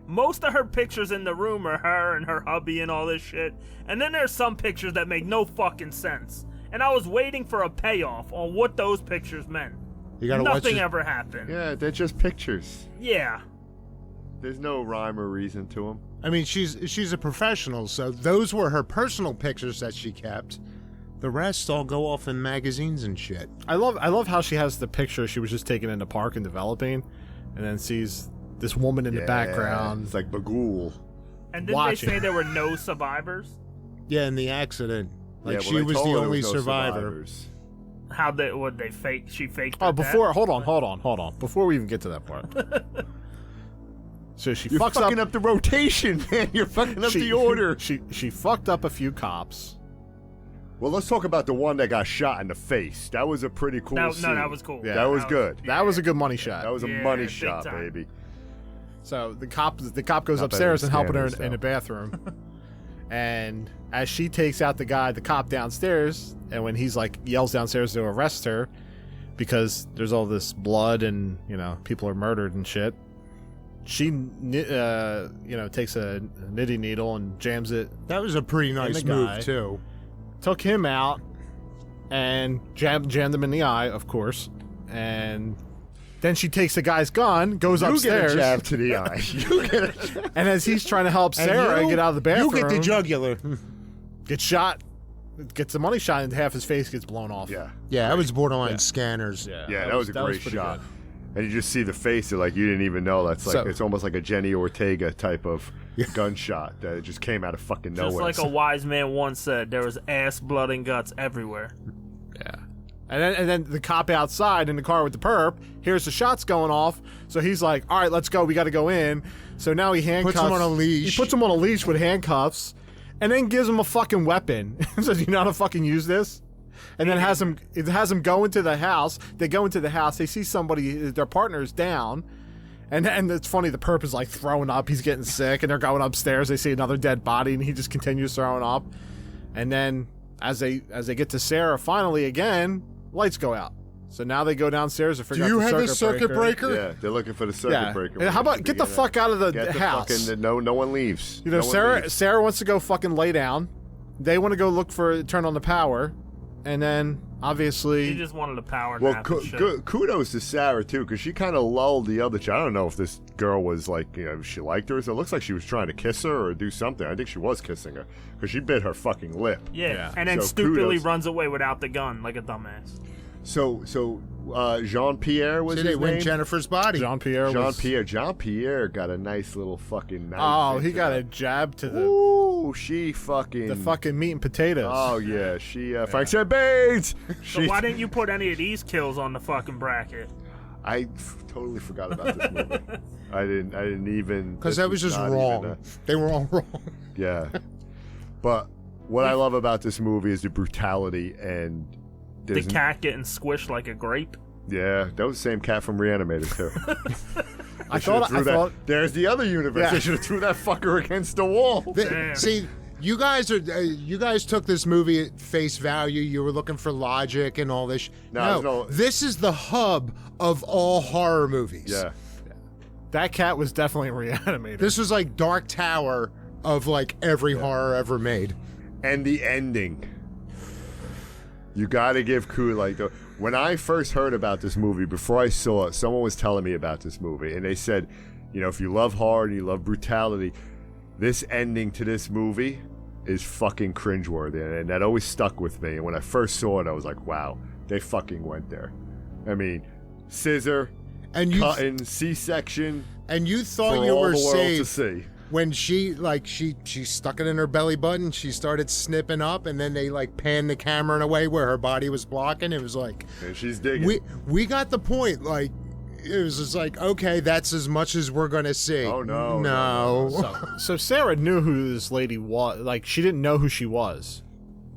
Most of her pictures in the room are her and her hubby and all this shit. And then there's some pictures that make no fucking sense. And I was waiting for a payoff on what those pictures meant. You gotta watch Nothing it. ever happened. Yeah, they're just pictures. Yeah. There's no rhyme or reason to them. I mean, she's a professional, so those were her personal pictures that she kept. The rest all go off in magazines and shit. I love how she has the picture she was just taking in the park and developing, and then sees this woman in the background. It's like Bagul. And didn't Watching. they say there were no survivors? Yeah, in the accident. Like, Yeah, well, she they was told the her there only was no survivor. survivors. How they fake? She faked. Oh, her before death? hold on. Before we even get to that part. So she You're fucks fucking up the rotation, man. You're fucking up she, the order. She fucked up a few cops. Well, let's talk about the one that got shot in the face. That was a pretty cool scene. No, that was cool. Yeah. That was good. That was a good money shot. That was a Yeah, money big shot, time. baby. So the cop goes Not upstairs better and than helping her Scanners, in the bathroom. And as she takes out the cop downstairs, and when he's like yells downstairs to arrest her because there's all this blood and people are murdered and shit, she takes a knitting needle and jams it. That was a pretty nice the guy. move, too. Took him out and jammed him in the eye, of course, and then she takes the guy's gun, goes upstairs, You get a jab to the eye. You get a jab. and as he's trying to help And Sarah you- get out of the bathroom, You get the jugular. gets shot, gets the money shot, and half his face gets blown off. Yeah. Yeah, that was borderline Yeah. Scanners. Yeah, that was a great pretty shot. good. And you just see the face, like you didn't even know. That's like So- it's almost like a Jenny Ortega type of gunshot that just came out of fucking Just nowhere. like a wise man once said, there was ass, blood, and guts everywhere. Yeah. And then the cop outside in the car with the perp hears the shots going off, so he's like, "All right, let's go. We got to go in." So now he handcuffs. Puts him on a leash. He puts him on a leash with handcuffs, and then gives him a fucking weapon. Says, "You know how to fucking use this?" And then has him go into the house. They go into the house. They see somebody. Their partner's down. And it's funny, the perp is like throwing up. He's getting sick, and they're going upstairs. They see another dead body, and he just continues throwing up. And then as they get to Sarah, finally again, lights go out. So now they go downstairs to figure Do you out the have the circuit breaker? yeah, they're looking for the circuit breaker. And how about get the fuck out of the house? Fucking, no one leaves. You know, No one Sarah leaves. Sarah wants to go fucking lay down. They want to go look for turn on the power, and then He obviously just wanted a power Well, nap and shit. kudos to Sarah too, because she kind of lulled the other chick. I don't know if this girl was like, she liked her. So it looks like she was trying to kiss her or do something. I think she was kissing her because she bit her fucking lip. Yeah. And then So stupidly kudos. runs away without the gun like a dumbass. So Jean Pierre was So his they went name. Jennifer's body. Jean Pierre got a nice little fucking knife. oh, he into got that. a jab to the Ooh, she fucking. meat and potatoes. Oh yeah, she. Frank said Bates. So why didn't you put any of these kills on the fucking bracket? I totally forgot about this movie. I didn't even. Because this that was just not wrong. even They were all wrong. yeah, but what I love about this movie is the brutality and. The there's- cat getting squished like a grape. Yeah, that was the same cat from Reanimated too. I thought There's the other universe. Yeah. They should have threw that fucker against the wall. Damn. See, you guys took this movie at face value. You were looking for logic and all this. No, this is the hub of all horror movies. Yeah. that cat was definitely reanimated. This was like Dark Tower of like every horror ever made. And the ending. You gotta give when I first heard about this movie, before I saw it, someone was telling me about this movie, and they said, if you love horror and you love brutality, this ending to this movie is fucking cringeworthy, and that always stuck with me. And when I first saw it, I was like, wow, they fucking went there. I mean, scissor, And you cutting, C-section, and you for thought you all were the world to safe see. when she stuck it in her belly button. She started snipping up, and then they panned the camera in a way where her body was blocking. It was like And she's digging. we got the point. Like it was just like, okay, that's as much as we're gonna see. Oh, no, no. So Sarah knew who this lady was. Like, she didn't know who she was,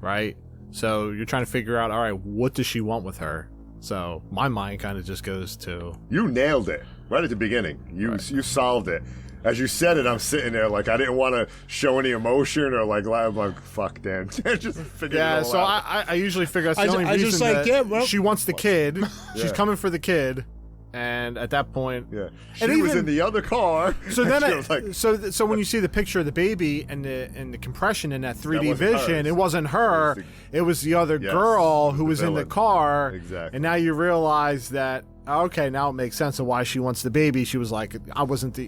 right? So you're trying to figure out, all right, what does she want with her? So my mind kind of just goes to, You nailed it right at the beginning. You solved it. As you said it, I'm sitting there like I didn't want to show any emotion or like laugh. I'm like, fuck, Dan. Just figure it all so out. I usually figure that's the only I reason just like, that yeah, well- she wants the kid. She's Yeah. coming for the kid, and at that point, Yeah, And she was even- in the other car. So then, She was like, so when you see the picture of the baby and the compression in that 3D wasn't vision, hers. it wasn't her. It was the other Yes, girl who the was in the villain. car. Exactly. And now you realize that okay, now it makes sense of why she wants the baby. She was like, I wasn't the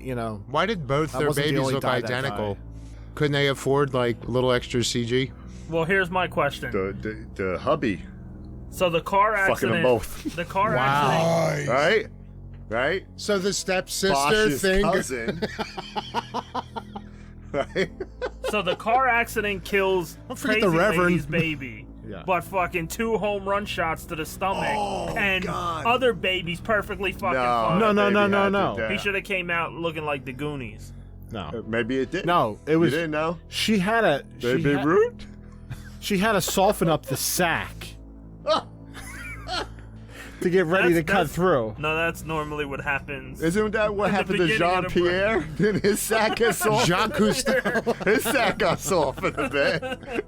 Why did both I their wasn't the babies only look guy that identical? died. Couldn't they afford like a little extra CG? Well, here's my question. the hubby, So the car fucking accident. them both. The car accident. right? So the stepsister Bosch's thing. cousin. Right? So the car accident kills Don't forget Crazy the Reverend. Lady's baby. Yeah. But fucking 2 home run shots to the stomach, and God. other baby's perfectly fucking No, fine. No, baby no, had no. to die. He should have came out looking like the Goonies. no, Maybe it did. no. It was You didn't know. she had a Baby Root. she had to soften up the sack to get ready to cut That's- through. No, that's normally what happens. Isn't that what In the happened to beginning of the Jean Pierre? Then his sack got soft. Jacques Cousteau. His sack got softened a bit.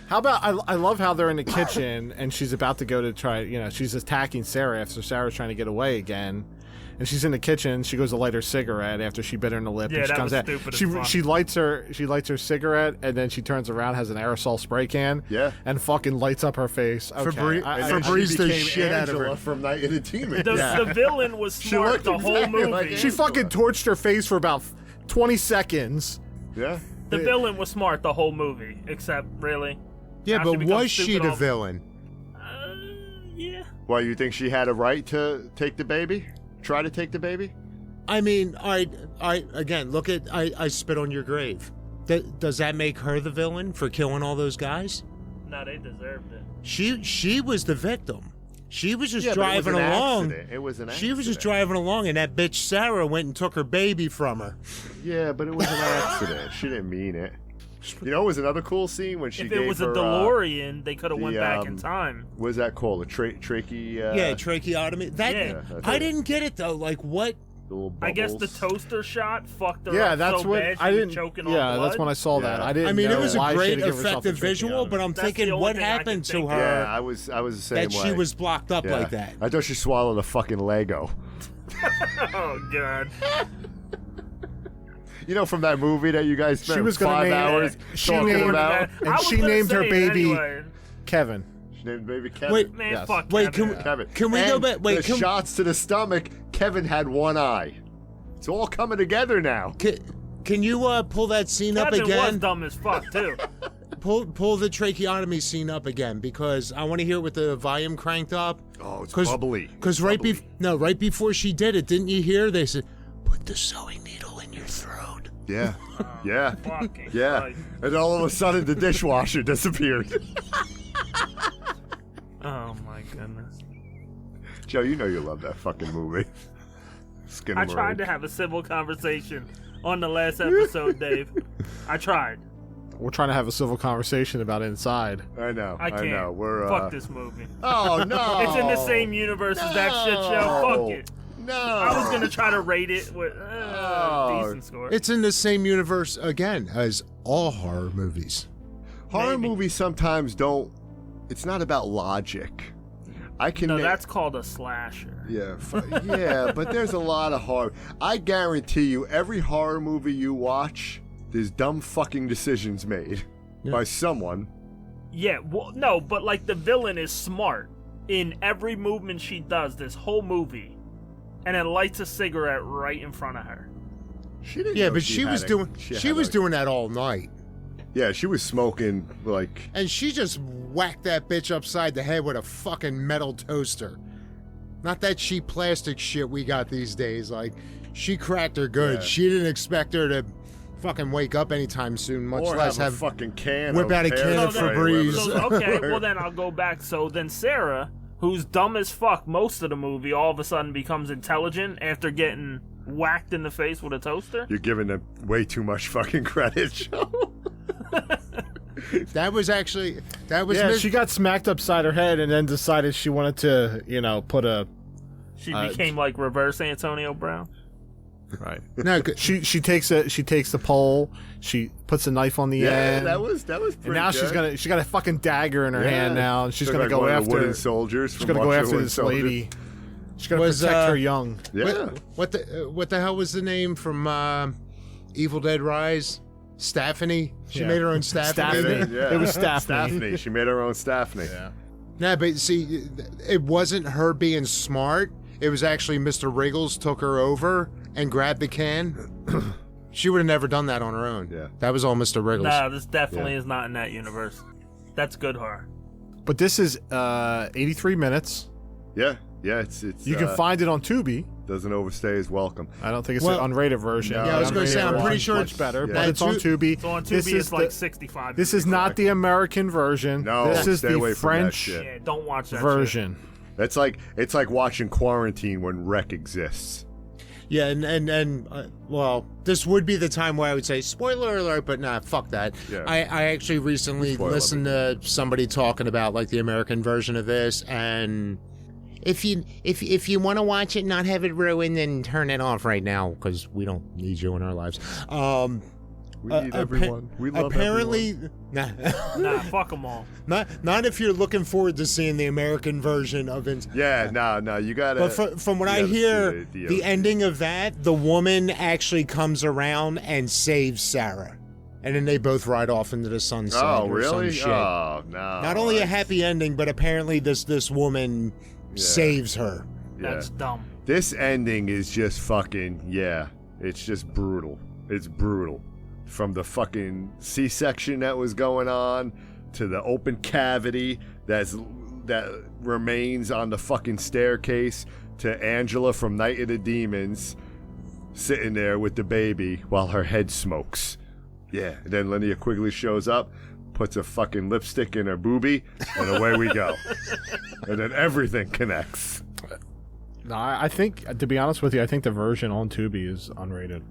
How about I love how they're in the kitchen and she's about to go to try, she's attacking Sarah after Sarah's trying to get away again. And she's in the kitchen, she goes to light her cigarette after she bit her in the lip Yeah, and she that comes was out. stupid as She fuck. she lights her cigarette and then she turns around, has an aerosol spray can, Yeah. and fucking lights up her face. Okay. Fabri- I- And I- then Febreze she the became shit out of Angela her. from Night of the Demon. The villain was smart looked the whole exactly movie. like she fucking torched her face for about 20 seconds. Yeah. The villain was smart the whole movie, except really. Yeah, Now but she becomes was she stupid the all- villain? Yeah. Why, you think she had a right to take the baby? Try to take the baby? I mean, I again, look at I spit on your grave. Does that make her the villain for killing all those guys? No, they deserved it. She was the victim. She was just Yeah, but it was driving an along. accident. It was an She was just accident. driving along, and that bitch Sarah went and took her baby from her. Yeah, but it was an accident. She didn't mean it. You know, it was another cool scene when she If gave it was a her, DeLorean, they could have went back in um, time. what is that called? A trachea? Yeah, tracheotomy. That Yeah. I didn't get it though. Like what? Little I guess the bubbles. toaster shot fucked her Yeah, up that's so what bad she I was didn't. choking on Yeah, blood. that's when I saw that. Yeah. I didn't. I mean, know it was a why she great had to give herself a effective visual, tracheotomy. but I'm That's thinking the only what thing I can happened to think her of. Yeah, I was the same that way. she was blocked up Yeah. like that. I thought she swallowed a fucking Lego. Oh god. You know, from that movie that you guys spent She was gonna 5 name it- hours she talking named- about. And I was she gonna named her say it baby- anyway. Kevin. She named baby Kevin. Wait, Man, Yes. fuck Wait, Kevin. can Kevin. Can we go And back? Wait, the can, shots to the stomach. Kevin had one eye. It's all coming together now. can you pull that scene up Kevin was again? dumb as fuck too. Pull the tracheotomy scene up again because I want to hear it with the volume cranked up. Oh, it's bubbly. Because right before she did it, didn't you hear? They said, "Put the sewing needle in your throat." Yeah, yeah, Fucking yeah. Christ. And all of a sudden, the dishwasher disappeared. Oh my goodness. Joe, you know you love that fucking movie. I tried to have a civil conversation on the last episode, Dave. I tried. We're trying to have a civil conversation about Inside. I know. I can't. know. We're Fuck this movie. Oh no! It's in the same universe as that shit show. Fuck it. No. I was gonna try to rate it with Oh. decent score. It's in the same universe again as all horror movies. Horror Maybe. movies sometimes don't. It's not about logic. I can. No, na- that's called a slasher. Yeah, yeah, but there's a lot of horror. I guarantee you, every horror movie you watch, there's dumb fucking decisions made by someone. Yeah, well, no, but like the villain is smart in every movement she does this whole movie, and then lights a cigarette right in front of her. She didn't. Yeah, know but she was had doing a- she had was a- doing that all night. Yeah, she was smoking like. And she just whacked that bitch upside the head with a fucking metal toaster. Not that cheap plastic shit we got these days. Like, she cracked her good. Yeah. She didn't expect her to fucking wake up anytime soon, much Or less have a have fucking can. whip of out a can hairspray of or Febreze. whatever. So, okay, well then I'll go back. So then Sarah, who's dumb as fuck most of the movie, all of a sudden becomes intelligent after getting whacked in the face with a toaster. You're giving them way too much fucking credit, Joe. That was actually Yeah, she got smacked upside her head and then decided she wanted to, put a. She became like reverse Antonio Brown. Right. No, She takes the pole. She puts a knife on the end. that was pretty And now good. she's got a fucking dagger in her hand now, and she's Took gonna like go one of the after. wooden soldiers. She's gonna go after this lady. She's gonna Was, protect her young. Yeah. what the hell was the name from Evil Dead Rise? Staphany. She Yeah. made her own Staphany. Staphany. It was Staphany. Staphany. She made her own Staphany. Yeah. Nah, but see, it wasn't her being smart. It was actually Mr. Wriggles took her over and grabbed the can. She would have never done that on her own. Yeah. That was all Mr. Wriggles. Nah, this definitely is not in that universe. That's good horror. But this is 83 minutes. Yeah. It's You can find it on Tubi. doesn't overstay his welcome. I don't think it's Well, an unrated version. Yeah, The I was gonna unrated say, I'm one's pretty sure much better, yeah. but it's on Tubi. So on This Tubi, is it's like the- 65. This is not the American version. No, this is stay the away from that French shit. Yeah, don't watch that version. It's like watching Quarantine when Rec exists. Yeah, and well, this would be the time where I would say spoiler alert, but nah, fuck that. Yeah. I actually recently Spoil listened to somebody talking about like the American version of this, and if you want to watch it, not have it ruined, then turn it off right now because we don't need you in our lives. We need everyone. We love apparently, everyone. nah. shit. Nah, fuck them all. Not if you're looking forward to seeing the American version of it. Yeah, no, you gotta. But from what I gotta hear, see the ending of that, the woman actually comes around and saves Sarah, and then they both ride off into the sunset. Oh, or some really? shit. Oh, no. Not only a happy ending, but apparently this woman saves her. Yeah. That's dumb. This ending is just fucking, yeah. It's just brutal. It's brutal. From the fucking C-section that was going on to the open cavity that remains on the fucking staircase to Angela from Night of the Demons sitting there with the baby while her head smokes. Yeah. And then Linnea Quigley shows up, puts a fucking lipstick in her boobie, and away we go. And then everything connects. No, I think, to be honest with you, I think the version on Tubi is unrated.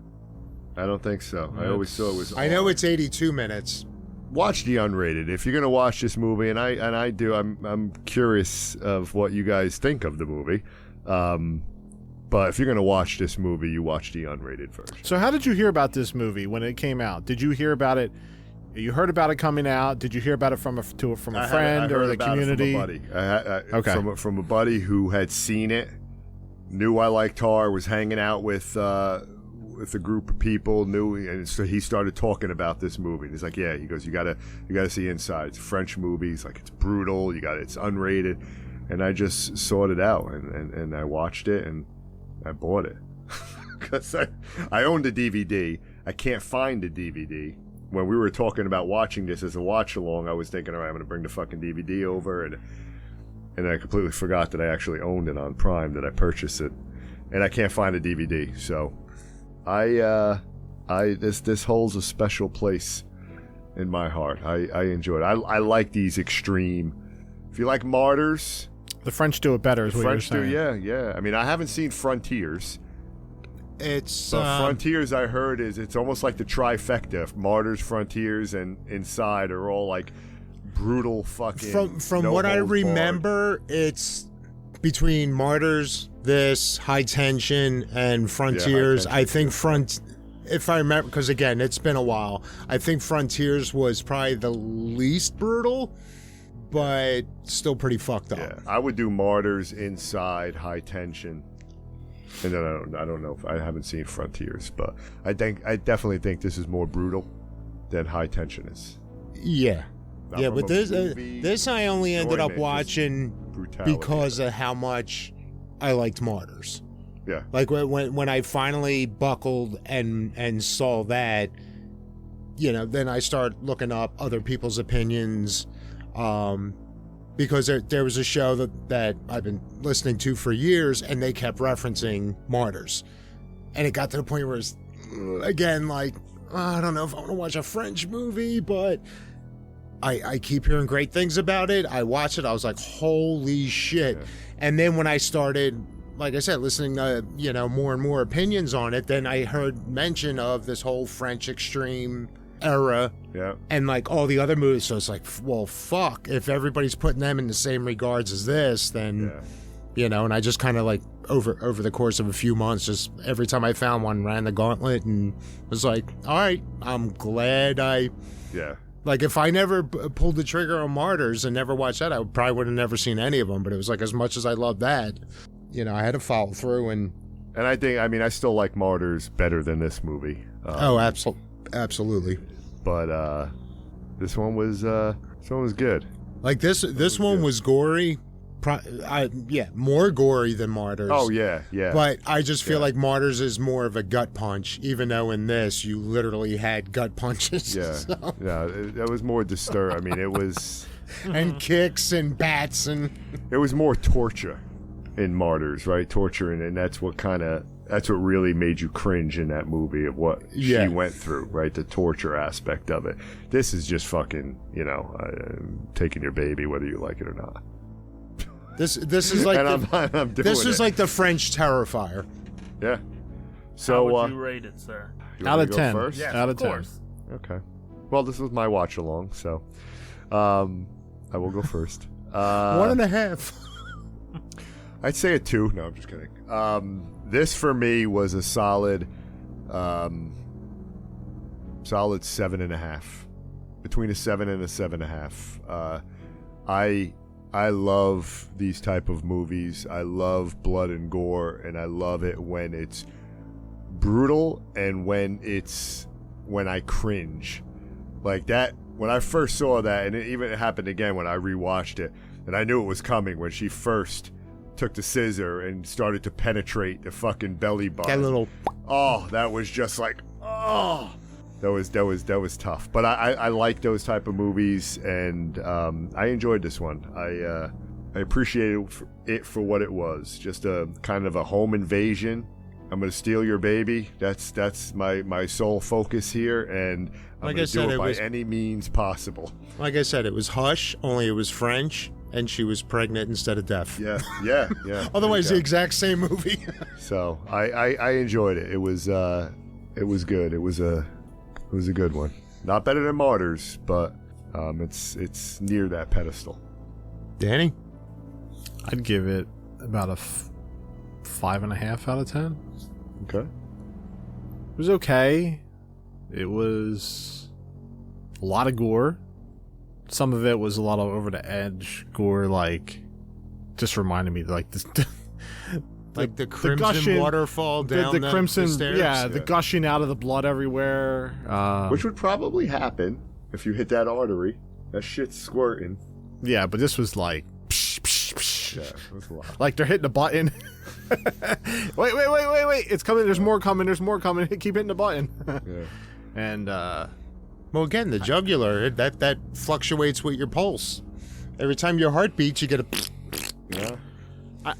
I don't think so. I always saw it was. I know it's 82 minutes. Watch the unrated if you're gonna watch this movie, and I do. I'm curious of what you guys think of the movie. But if you're gonna watch this movie, you watch the unrated version. So how did you hear about this movie when it came out? Did you hear about it? You heard about it coming out. Did you hear about it from a friend or the community? From a buddy. Okay. From a buddy who had seen it, knew I liked horror, was hanging out with a group of people, and so he started talking about this movie. And he's like, "Yeah," he goes, "You gotta see Inside. It's a French movie. It's like it's brutal. It's unrated." And I just sought it out, and I watched it, and I bought it because I owned the DVD. I can't find the DVD. When we were talking about watching this as a watch along, I was thinking, all right, I'm going to bring the fucking DVD over, and I completely forgot that I actually owned it on Prime, that I purchased it, and I can't find a DVD. So, this holds a special place in my heart. I enjoy it. I like these extreme. If you like Martyrs, The French do it better, is what French you're do, saying. yeah. I mean, I haven't seen Frontiers. It's But Frontiers, I heard, it's almost like the trifecta. Martyrs, Frontiers, and Inside are all like brutal fucking. from no what I holds barred. remember, it's between Martyrs, this High Tension, and Frontiers. Tension, I think if I remember, because again, it's been a while. I think Frontiers was probably the least brutal, but still pretty fucked up. Yeah, I would do Martyrs, Inside, High Tension, and then I don't know if I haven't seen Frontiers, but I definitely think this is more brutal than High Tension is. Yeah. Not Yeah, from but a this movie this I only ended up enjoyment, just watching brutality. because of how much I liked Martyrs. Yeah, Like when I finally buckled and saw that, then I started looking up other people's opinions, because there was a show that I've been listening to for years, and they kept referencing Martyrs, and it got to the point where it's again like, I don't know if I want to watch a French movie, but I keep hearing great things about it. I watched it. I was like, holy shit. Yeah. And then when I started, like I said, listening to, more and more opinions on it, then I heard mention of this whole French extreme era. Yeah. And like all the other movies. So it's like, well, fuck. If everybody's putting them in the same regards as this, then, and I just kind of like over the course of a few months, just every time I found one, ran the gauntlet, and was like, all right, I'm glad I. Yeah. Like, if I never pulled the trigger on Martyrs and never watched that, I probably would have never seen any of them. But it was like, as much as I loved that, you know, I had to follow through. And I think, I mean, I still like Martyrs better than this movie. Absolutely. But this one was good. Like this one was gory. More gory than Martyrs. Oh yeah. But I just feel like Martyrs is more of a gut punch, even though in this you literally had gut punches. Yeah, so. yeah, that was more disturbing. I mean, it was and kicks and bats and it was more torture in Martyrs, right? Torture, and that's what really made you cringe in that movie of what she went through, right? The torture aspect of it. This is just fucking, taking your baby, whether you like it or not. This is like I'm doing this is like the French Terrifier. Yeah. So how would you rate it, sir? Out of 10. First? Yes, out of of 10. course. Okay. Well, this was my watch along, so I will go first. 1.5. I'd say a 2. No, I'm just kidding. This for me was a solid 7.5, between a 7 and a 7.5. I love these type of movies. I love blood and gore, and I love it when it's brutal and when I cringe. Like that, when I first saw that, and it even happened again when I rewatched it, and I knew it was coming when she first took the scissor and started to penetrate the fucking belly button. That little. Oh, that was just like, oh. That was tough, but I like those type of movies, and I enjoyed this one. I appreciated it for what it was, just a kind of a home invasion. I'm gonna steal your baby. That's my sole focus here, and I'm gonna do it by any means possible. Like I said, it was Hush, only it was French, and she was pregnant instead of deaf. Yeah. Otherwise, the exact same movie. So I enjoyed it. It was good. It was a good one. Not better than Martyrs, but it's near that pedestal. Danny? I'd give it about a 5.5 out of 10. Okay. It was okay. It was a lot of gore. Some of it was a lot of over the edge gore, like just reminded me like this. Like the crimson waterfall down the crimson, the stairs? Yeah, the gushing out of the blood everywhere. Which would probably happen if you hit that artery. That shit's squirting. Yeah, but this was like, psh, psh, psh. Yeah, it was a lot. Like they're hitting a button. wait! It's coming. There's more coming. Keep hitting the button. Yeah. And well, again, the jugular that fluctuates with your pulse. Every time your heart beats, you get a. Yeah.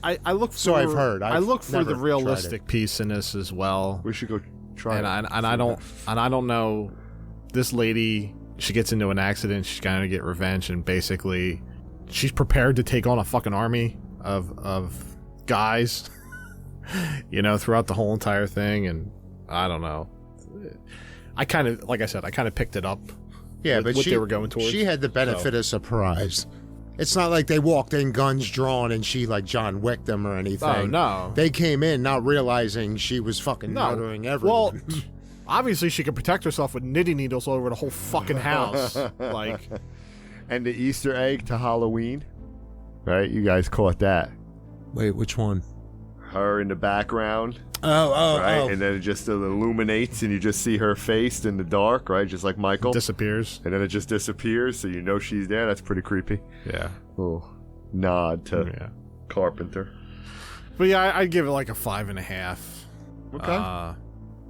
I look for. So I've heard. I look for never the realistic piece in this as well. We should go try. And it. I don't know. This lady, she gets into an accident. She's gonna get revenge, and basically, she's prepared to take on a fucking army of guys. Throughout the whole entire thing, and I don't know. I kind of, like I said, picked it up. Yeah, but what they were going towards. She had the benefit of surprise. It's not like they walked in guns drawn and she like John Wick them or anything. Oh, no. They came in not realizing she was fucking murdering everyone. Well, obviously she could protect herself with knitting needles all over the whole fucking house. Like, and the Easter egg to Halloween, right? You guys caught that? Wait, which one? Her in the background. Oh. And then it just illuminates and you just see her face in the dark, right? Just like Michael. Disappears. And then it just disappears, so you know she's there. That's pretty creepy. Yeah. Little nod to Carpenter. But yeah, I'd give it like a 5.5. Okay.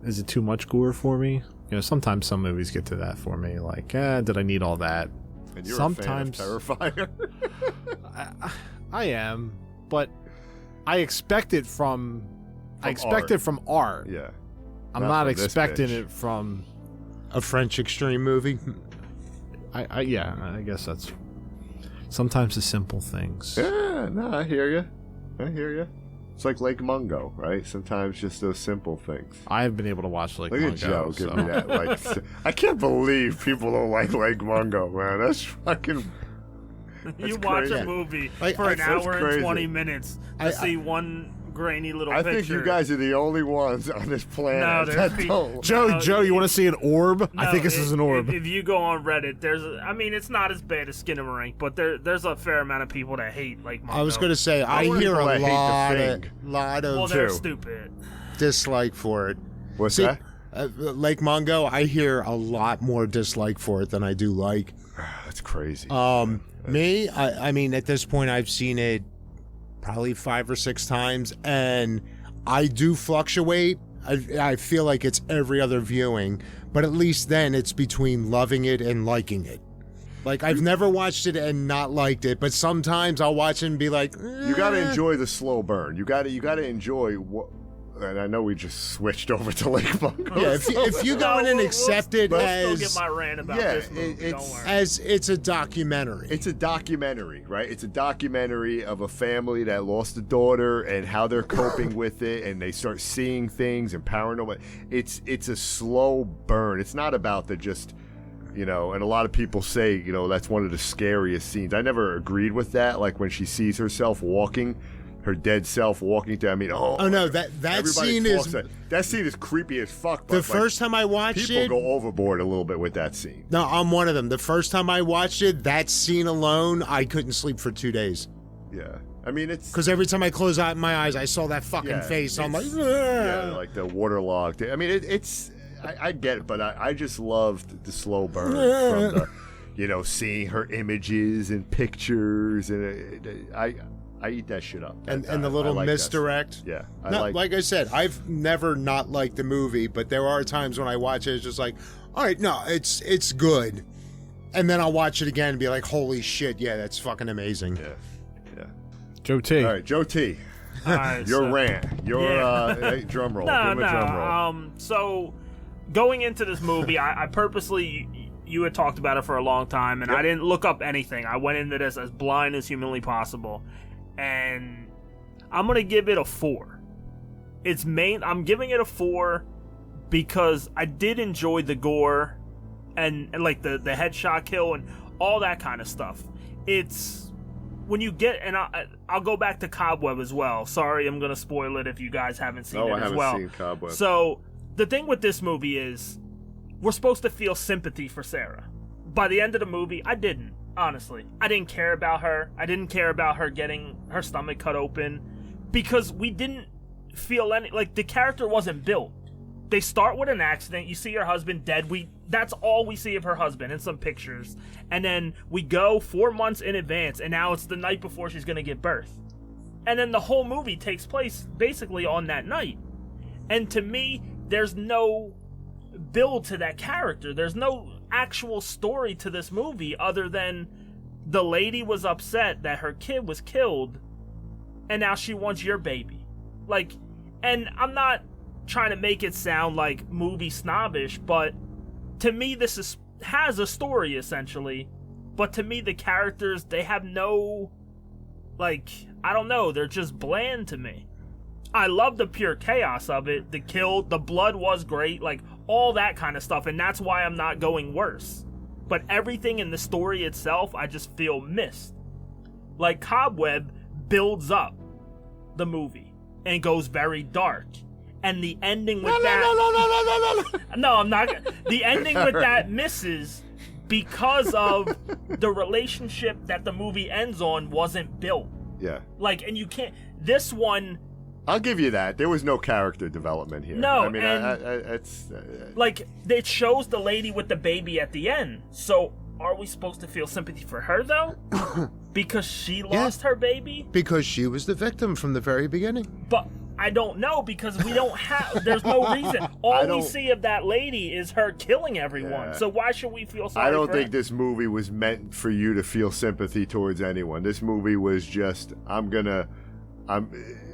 Is it too much gore for me? Sometimes some movies get to that for me. Like, did I need all that? And you're sometimes a fan of Terrifier. I am, but I expect it from art. Yeah. I'm not expecting it from a French extreme movie. I guess that's sometimes the simple things. Yeah, no, I hear you. It's like Lake Mungo, right? Sometimes just those simple things. I have been able to watch Lake Mungo. Look at Joe, give me that. Like, I can't believe people don't like Lake Mungo, man. That's fucking. You watch a movie for an hour and 20 minutes to see one grainy little I picture. think you guys are the only ones on this planet No, there's that people- don't. Joe, you want to see an orb? I think this is an orb. If you go on Reddit, I mean, it's not as bad as Skinamarink, but there's a fair amount of people that hate Lake Mungo. I was going to say, I wouldn't hear call a it hate the lot thing. of Well, they're Two. stupid. dislike for it. What's See, that? Lake Mungo, I hear a lot more dislike for it than I do like. That's crazy. Me, I mean, at this point, I've seen it probably 5 or 6 times, and I do fluctuate. I feel like it's every other viewing, but at least then it's between loving it and liking it. Like, I've never watched it and not liked it, but sometimes I'll watch it and be like, You got to enjoy the slow burn. You got to enjoy what. And I know we just switched over to Lake Mungo. Yeah, if you go in and accept it We'll as still get my rant about Yeah, this movie. Don't worry. as it's a documentary. It's a documentary, right? It's a documentary of a family that lost a daughter and how they're coping with it, and they start seeing things and paranormal. It's a slow burn. It's not about the just, and a lot of people say, that's one of the scariest scenes. I never agreed with that. Like when she sees herself walking, her dead self walking to. I mean, Oh no, that everybody scene talks is that scene is creepy as fuck. But the first time I watched people it. go overboard a little bit with that scene. No, I'm one of them. The first time I watched it, that scene alone, I couldn't sleep for 2 days. Yeah, I mean it's Because every time I closed out my eyes, I saw that fucking face. I'm like, yeah, like the waterlogged. I mean, it's. I get it, but I just loved the slow burn from the, seeing her images and pictures, and I eat that shit up. and the little I like that misdirect. stuff. Yeah, No, like I said, I've never not liked the movie, but there are times when I watch it, it's just like, all right, no, it's good. And then I'll watch it again and be like, holy shit, yeah, that's fucking amazing. Yeah. Joe T. All right, Joe T. All right, Your so- rant. Your Yeah. drum roll. No, Give him a drum roll. So, going into this movie, I purposely, you had talked about it for a long time, and I didn't look up anything. I went into this as blind as humanly possible, and I'm gonna give it a 4. I'm giving it a 4 because I did enjoy the gore and like the headshot kill and all that kind of stuff. It's when you get, and I'll go back to Cobweb as well. Sorry, I'm gonna spoil it if you guys haven't seen it I as haven't well. seen Cobweb. So the thing with this movie is we're supposed to feel sympathy for Sarah. By the end of the movie, I didn't. Honestly, I didn't care about her. I didn't care about her getting her stomach cut open because we didn't feel the character wasn't built. They start with an accident. You see her husband dead. That's all we see of her husband in some pictures. And then we go 4 months in advance, and now it's the night before she's going to give birth. And then the whole movie takes place basically on that night. And to me, there's no build to that character. There's no actual story to this movie other than the lady was upset that her kid was killed, and now she wants your baby. And I'm not trying to make it sound like movie snobbish, but to me this has a story essentially. But to me the characters, they have no, I don't know, they're just bland to me. I love the pure chaos of it, the kill, the blood was great, all that kind of stuff, and that's why I'm not going worse. But everything in the story itself, I just feel missed. Cobweb builds up the movie and goes very dark. And the ending with No, I'm not. The ending with that misses because of the relationship that the movie ends on wasn't built. Yeah. And you can't. This one. I'll give you that. There was no character development here. No, I mean, and it's it shows the lady with the baby at the end. So are we supposed to feel sympathy for her though? Because she lost her baby? Because she was the victim from the very beginning. But I don't know, because we don't have. There's no reason. All we see of that lady is her killing everyone. Yeah. So why should we feel sorry? I don't for think her? this movie was meant for you to feel sympathy towards anyone. This movie was just,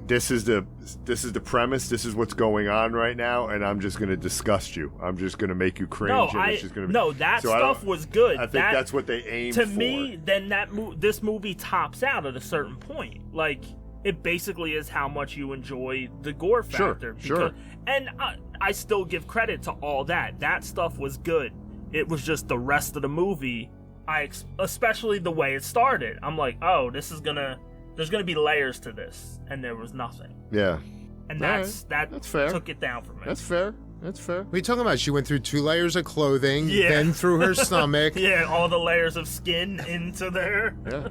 this is the premise. This is what's going on right now, and I'm just gonna disgust you. I'm just gonna make you cringe. That stuff was good. I think that's what they aimed for. To me, then this movie tops out at a certain point. It basically is how much you enjoy the gore factor. Sure. And I still give credit to all that. That stuff was good. It was just the rest of the movie, especially the way it started. I'm like, oh, this is gonna there's going to be layers to this, and there was nothing. Yeah. And That's fair. took it down for me. That's fair. That's fair. What are you talking about? She went through 2 layers of clothing, Yeah. then through her stomach. Yeah, all the layers of skin into there. Yeah.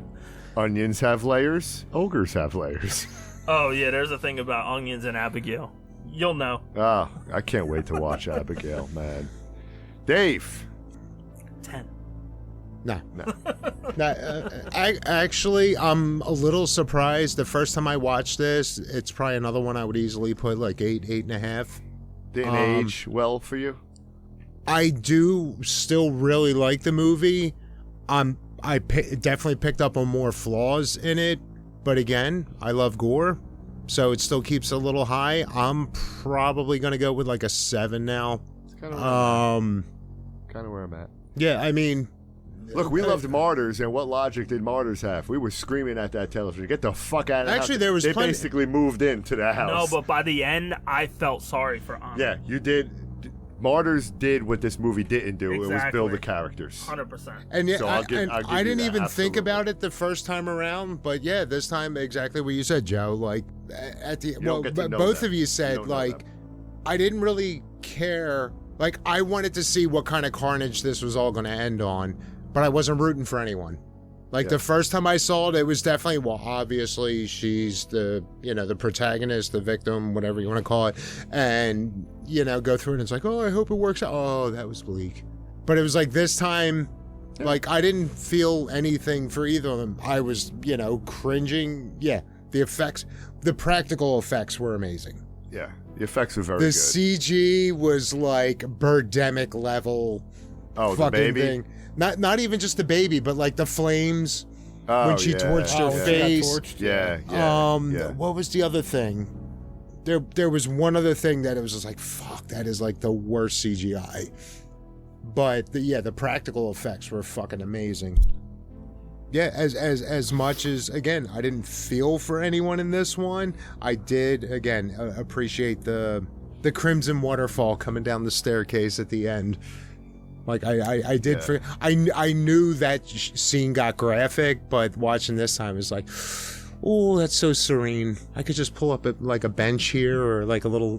Onions have layers. Ogres have layers. Oh, yeah, there's a thing about onions and Abigail. You'll know. Ah, I can't wait to watch Abigail, man. Dave. 10. No. Actually, I'm a little surprised. The first time I watched this, it's probably another one I would easily put like 8, 8.5. Didn't age well for you? I do still really like the movie. Definitely picked up on more flaws in it, but again, I love gore, so it still keeps it a little high. I'm probably gonna go with like a 7 now. It's kind of where I'm at. Yeah, I mean, look, we loved Martyrs, and what logic did Martyrs have? We were screaming at that television, get the fuck out of the house. Actually, there was They plenty- basically moved into the No, house. but by the end, I felt sorry for Anna. Yeah, you did. Martyrs did what this movie didn't do. It was build Exactly. the characters. 100%. and yeah, So I'll give I you didn't that, even think absolutely. about it the first time around, but yeah, this time exactly what you said, Joe. Like at the don't get to know both them. of you You said don't know like them. I didn't really care. Like I wanted to see what kind of carnage this was all going to end on, but I wasn't rooting for anyone. Like Yeah. the first time I saw it, it was definitely, well, obviously she's the protagonist, the victim, whatever you want to call it. And, go through it and it's like, oh, I hope it works out. Oh, that was bleak. But it was like this time, like I didn't feel anything for either of them. I was, cringing. Yeah. The effects, the practical effects were amazing. Yeah, the effects were very The good. CG was like Birdemic level Oh, the fucking baby? thing. Not even just the baby, but like the flames Oh, when she yeah. torched Oh, her when she got face. torched? Yeah. What was the other thing? There was one other thing that it was just like, fuck, that is like the worst CGI. But the practical effects were fucking amazing. Yeah, as much as, again, I didn't feel for anyone in this one, I did, again, appreciate the crimson waterfall coming down the staircase at the end. Like, I did, I knew that scene got graphic, but watching this time, it's like, oh, that's so serene. I could just pull up like a bench here or like a little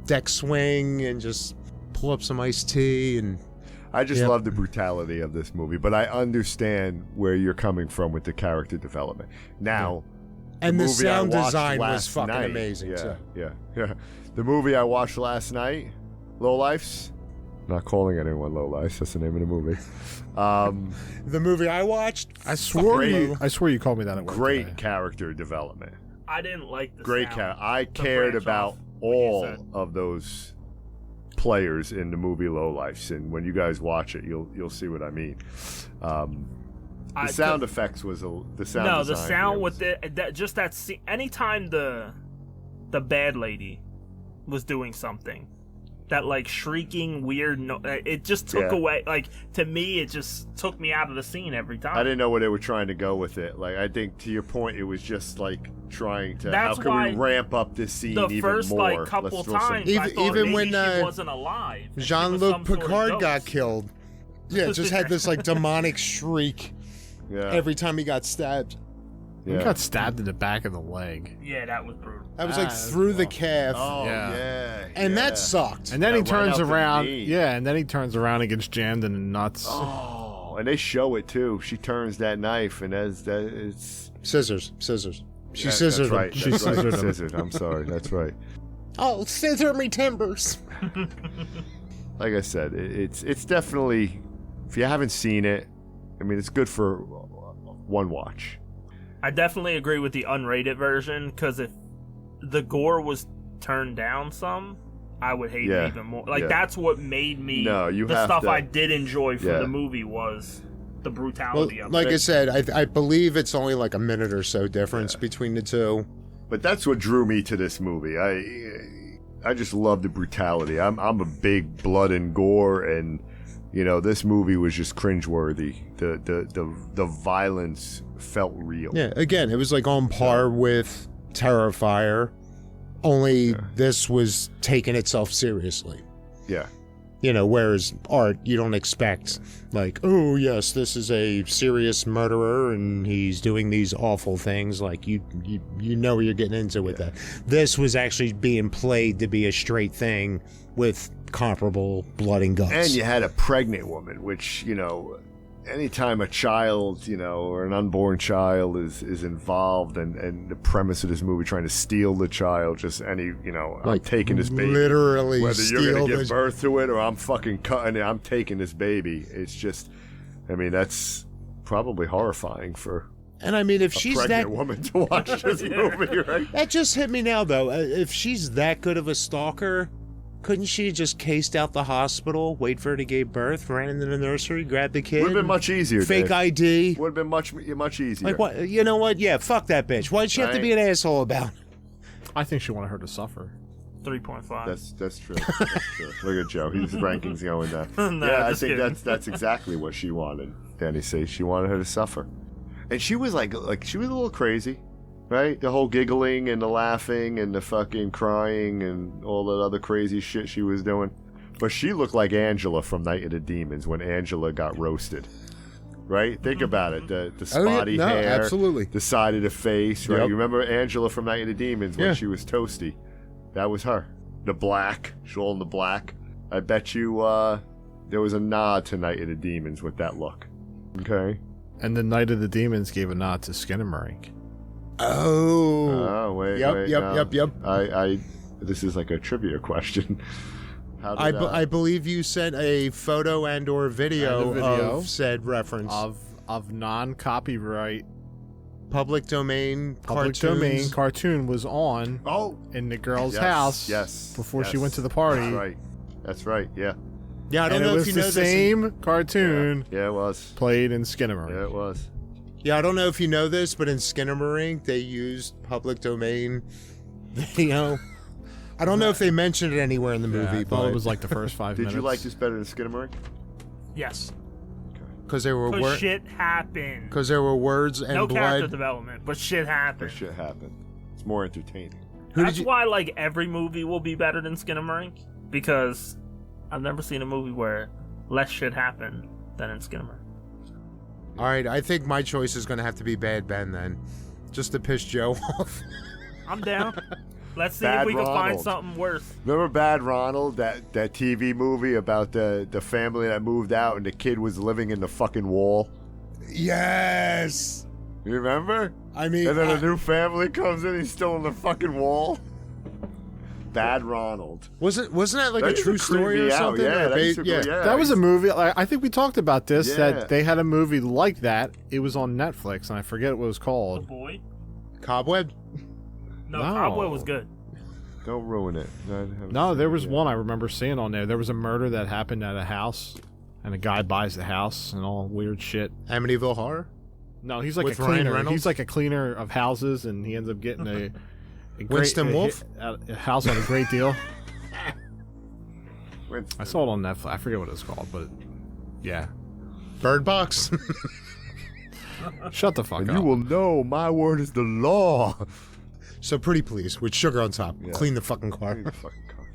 deck swing and just pull up some iced tea and... I just love the brutality of this movie, but I understand where you're coming from with the character development. Now, and the movie I sound watched design was last fucking night- amazing. Yeah, too. yeah. The movie I watched last night, Lowlifes. Not calling anyone Lowlifes. That's the name of the movie. The movie I watched, I swore Great. you called me that at work Great today. character development. I didn't like the Great sound character. I to cared branch about off what you all said. of those players in the movie Lowlifes, and when you guys watch it, you'll see what I mean. The sound effects was the sound. No, the design sound here with that scene. Anytime the bad lady was doing something, that like shrieking weird, it just took away. Like to me, it just took me out of the scene every time. I didn't know where they were trying to go with it. Like, I think to your point, it was just like trying to. That's how can why we ramp up this scene the even first more? like couple Let's throw some- times, I Even- thought even maybe when, she wasn't alive. and she was Jean-Luc some sort of Picard got ghost. killed. Yeah, it just had this like demonic shriek Yeah, every time he got stabbed. He yeah. got stabbed in the back of the leg. Yeah, that was brutal. That was like that's through the rough. calf. Oh Yeah. yeah, and yeah. that sucked. And then he That right turns out the around. knee. Yeah, and then he turns around and gets jammed in the nuts. Oh, and they show it too. She turns that knife, and it's. Scissors. She Yeah, scissored that's him. right. She That's right. scissored him. Scissored. I'm sorry. That's right. Oh, scissor me timbers. Like I said, it's definitely, if you haven't seen it, I mean, it's good for one watch. I definitely agree with the unrated version because if the gore was turned down some, I would hate Yeah, it even more. Like yeah. that's what made me. No, you the have stuff to- I did enjoy from Yeah. the movie was the Well, brutality of like it. I said, I believe it's only like a minute or so difference between the two. But that's what drew me to this movie. I just love the brutality. I'm a big blood and gore, and this movie was just cringeworthy. The violence felt real. Yeah, again, it was like on par with Terrifier, only this was taking itself seriously. Yeah. You know, whereas art, you don't expect, like, oh, yes, this is a serious murderer and he's doing these awful things. Like, you know what you're getting into with that. This was actually being played to be a straight thing with comparable blood and guts. And you had a pregnant woman, which, you know, anytime a child, you know, or an unborn child is involved, and the premise of this movie trying to steal the child, just any, you know, I'm Like, taking this baby. literally Whether you're steal going to give this- birth to it or I'm fucking cutting it, I'm taking this baby. It's just, I mean, that's probably horrifying for And I mean, if a she's pregnant that... woman to watch this movie, right? That just hit me now, though. If she's that good of a stalker, couldn't she have just cased out the hospital, wait for her to give birth, ran into the nursery, grabbed the kid? Would have been much easier. Fake Dave. ID. Would have been much easier. Like, what? You know what? Yeah, fuck that bitch. Why'd she have to be an asshole about it? I think she wanted her to suffer. 3.5. That's true. That's true. Look at Joe. His rankings going down. No, yeah, I just think kidding. that's exactly what she wanted. Danny says she wanted her to suffer, and she was like she was a little crazy, right? The whole giggling and the laughing and the fucking crying and all that other crazy shit she was doing. But she looked like Angela from Night of the Demons when Angela got roasted. Right? Think about it. The spotty hair. absolutely. The side of the face, right? Yep. You remember Angela from Night of the Demons when Yeah. she was toasty? That was her. The black. She's all in the black. I bet you there was a nod to Night of the Demons with that look. Okay? And the Night of the Demons gave a nod to Skinamarink. Oh. Oh, wait, Yep, wait. yep, no. yep. I this is like a trivia question. How did I believe you sent a photo and or video, And a video of said reference. Of non-copyright Public domain public cartoons. domain cartoon was on in the girl's Yes, house yes, before she yes. went to the party. That's right. That's right, yeah. Yeah, I don't And know it if was you the know this. same cartoon Yeah, it was. played in Skinamarink. Yeah, it was. Yeah, I don't know if you know this, but in Skinamarink they used public domain. You know, I don't know if they mentioned it anywhere in the Yeah, movie, I thought but it was like the first 5 Did minutes. you like this better than Skinamarink? Yes. because there were Because shit happened. because there were words and No character blood. development, but shit happened. That shit happened. It's more entertaining. That's why, like, every movie will be better than Skinamarink, because I've never seen a movie where less shit happened than in Skinamarink. All right, I think my choice is going to have to be Bad Ben then, just to piss Joe off. I'm down. Let's see Bad if we can find Ronald. something worse. Remember Bad Ronald, that TV movie about the family that moved out and the kid was living in the fucking wall? Yes. You remember? I mean, And then a new family comes in, he's still in the fucking wall? Bad Ronald. wasn't that like That a used true to creep story me or out. something? Yeah, Or that used to yeah. creep- yeah. That was a movie. I think we talked about this. Yeah. That they had a movie like that. It was on Netflix, and I forget what it was The called. boy? Cobweb. No, No. Cobweb was good. Don't ruin it. I haven't No, seen there it was yet. one I remember seeing on there. There was a murder that happened at a house, and a guy buys the house and all weird shit. Amityville Horror. No, he's like With a Ryan cleaner. Reynolds? He's like a cleaner of houses, and he ends up getting a great, Winston Wolfe? a house on a great deal. Winston. I saw it on Netflix. I forget what it's called, but yeah. Bird Box. Shut the fuck And up. you will know my word is the law. So pretty please, with sugar on top. Yeah. Clean the fucking car. Give me the fucking car.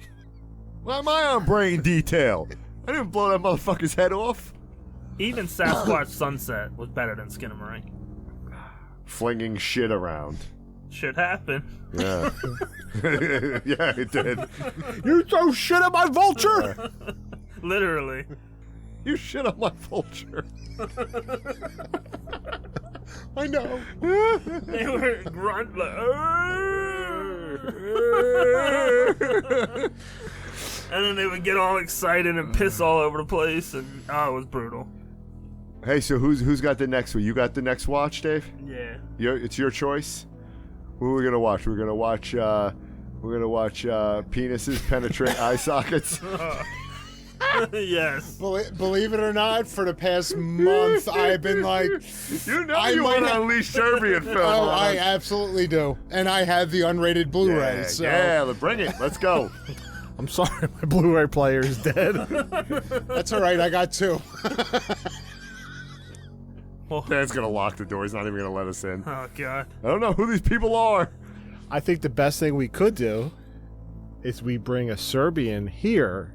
Why am I on brain detail? I didn't blow that motherfucker's head off. Even Sasquatch Sunset was better than Skinamarink. Flinging shit around. Shit happened. Yeah. Yeah, it did. You throw shit at my vulture! Literally. You shit on my vulture. I know. They were grunt like, and then they would get all excited and piss all over the place, and it was brutal. Hey, so who's got the next one? You got the next watch, Dave? Yeah. It's your choice. What are we gonna watch? We're gonna watch penises penetrate eye sockets. Yes. Believe it or not, for the past month, I've been like, You know I you might want to have- unleash Serbian film. oh, on I us. absolutely do. And I have the unrated Blu-ray. Yeah, so yeah, bring it. Let's go. I'm sorry, my Blu-ray player is dead. that's all right. I got two. Dan's gonna lock the door. He's not even gonna let us in. Oh, God. I don't know who these people are. I think the best thing we could do is we bring a Serbian here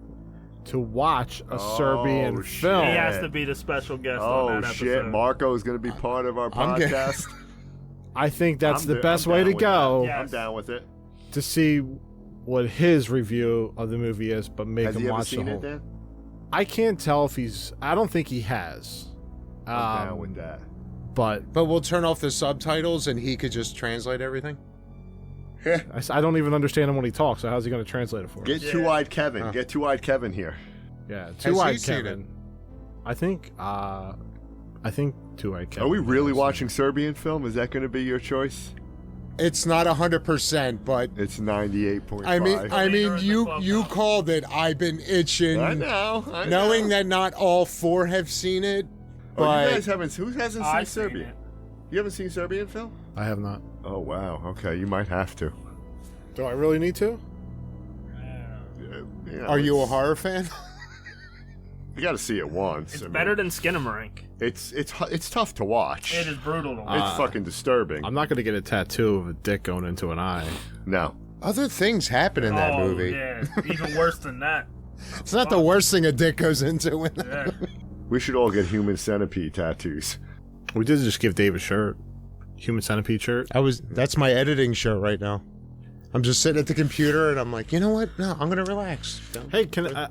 to watch a Serbian shit. film. He has to be the special guest on that shit! episode. Marco is going to be part of our podcast. I think that's the best I'm way down to with go that. Yeah. I'm down with it. to see what his review of the movie is, but make Has him he ever watch the seen whole. it, Dan? I can't tell if he's. I don't think he has. I'm down with that. But But we'll turn off the subtitles and he could just translate everything. I don't even understand him when he talks. So how's he going to translate it for us? Get Two-Eyed Kevin. Get Two-Eyed Kevin here. Yeah, he Two-Eyed seen Kevin. I think Two-Eyed Kevin. Are we really has watching Serbian film? Is that going to be your choice? It's not 100%, but It's 98.5. I mean, Leader in the you clubhouse. called it. I've been itching, I know. knowing that not all four have seen it. Oh, But you guys haven't. Who hasn't seen I've seen Serbian? it. You haven't seen Serbian film? I have not. Oh wow. Okay, you might have to. Do I really need to? are you a horror fan? You got to see it once. It's I mean, better than Skinamarink. It's tough to watch. It is brutal to watch. It's fucking disturbing. I'm not going to get a tattoo of a dick going into an eye. No. Other things happen in that movie. Yeah, even worse than that. It's not the worst thing a dick goes into. In Yeah. We should all get human centipede tattoos. We did just give Dave a shirt. Human Centipede shirt. That's my editing shirt right now. I'm just sitting at the computer and I'm like, you know what? No, I'm gonna relax. Hey,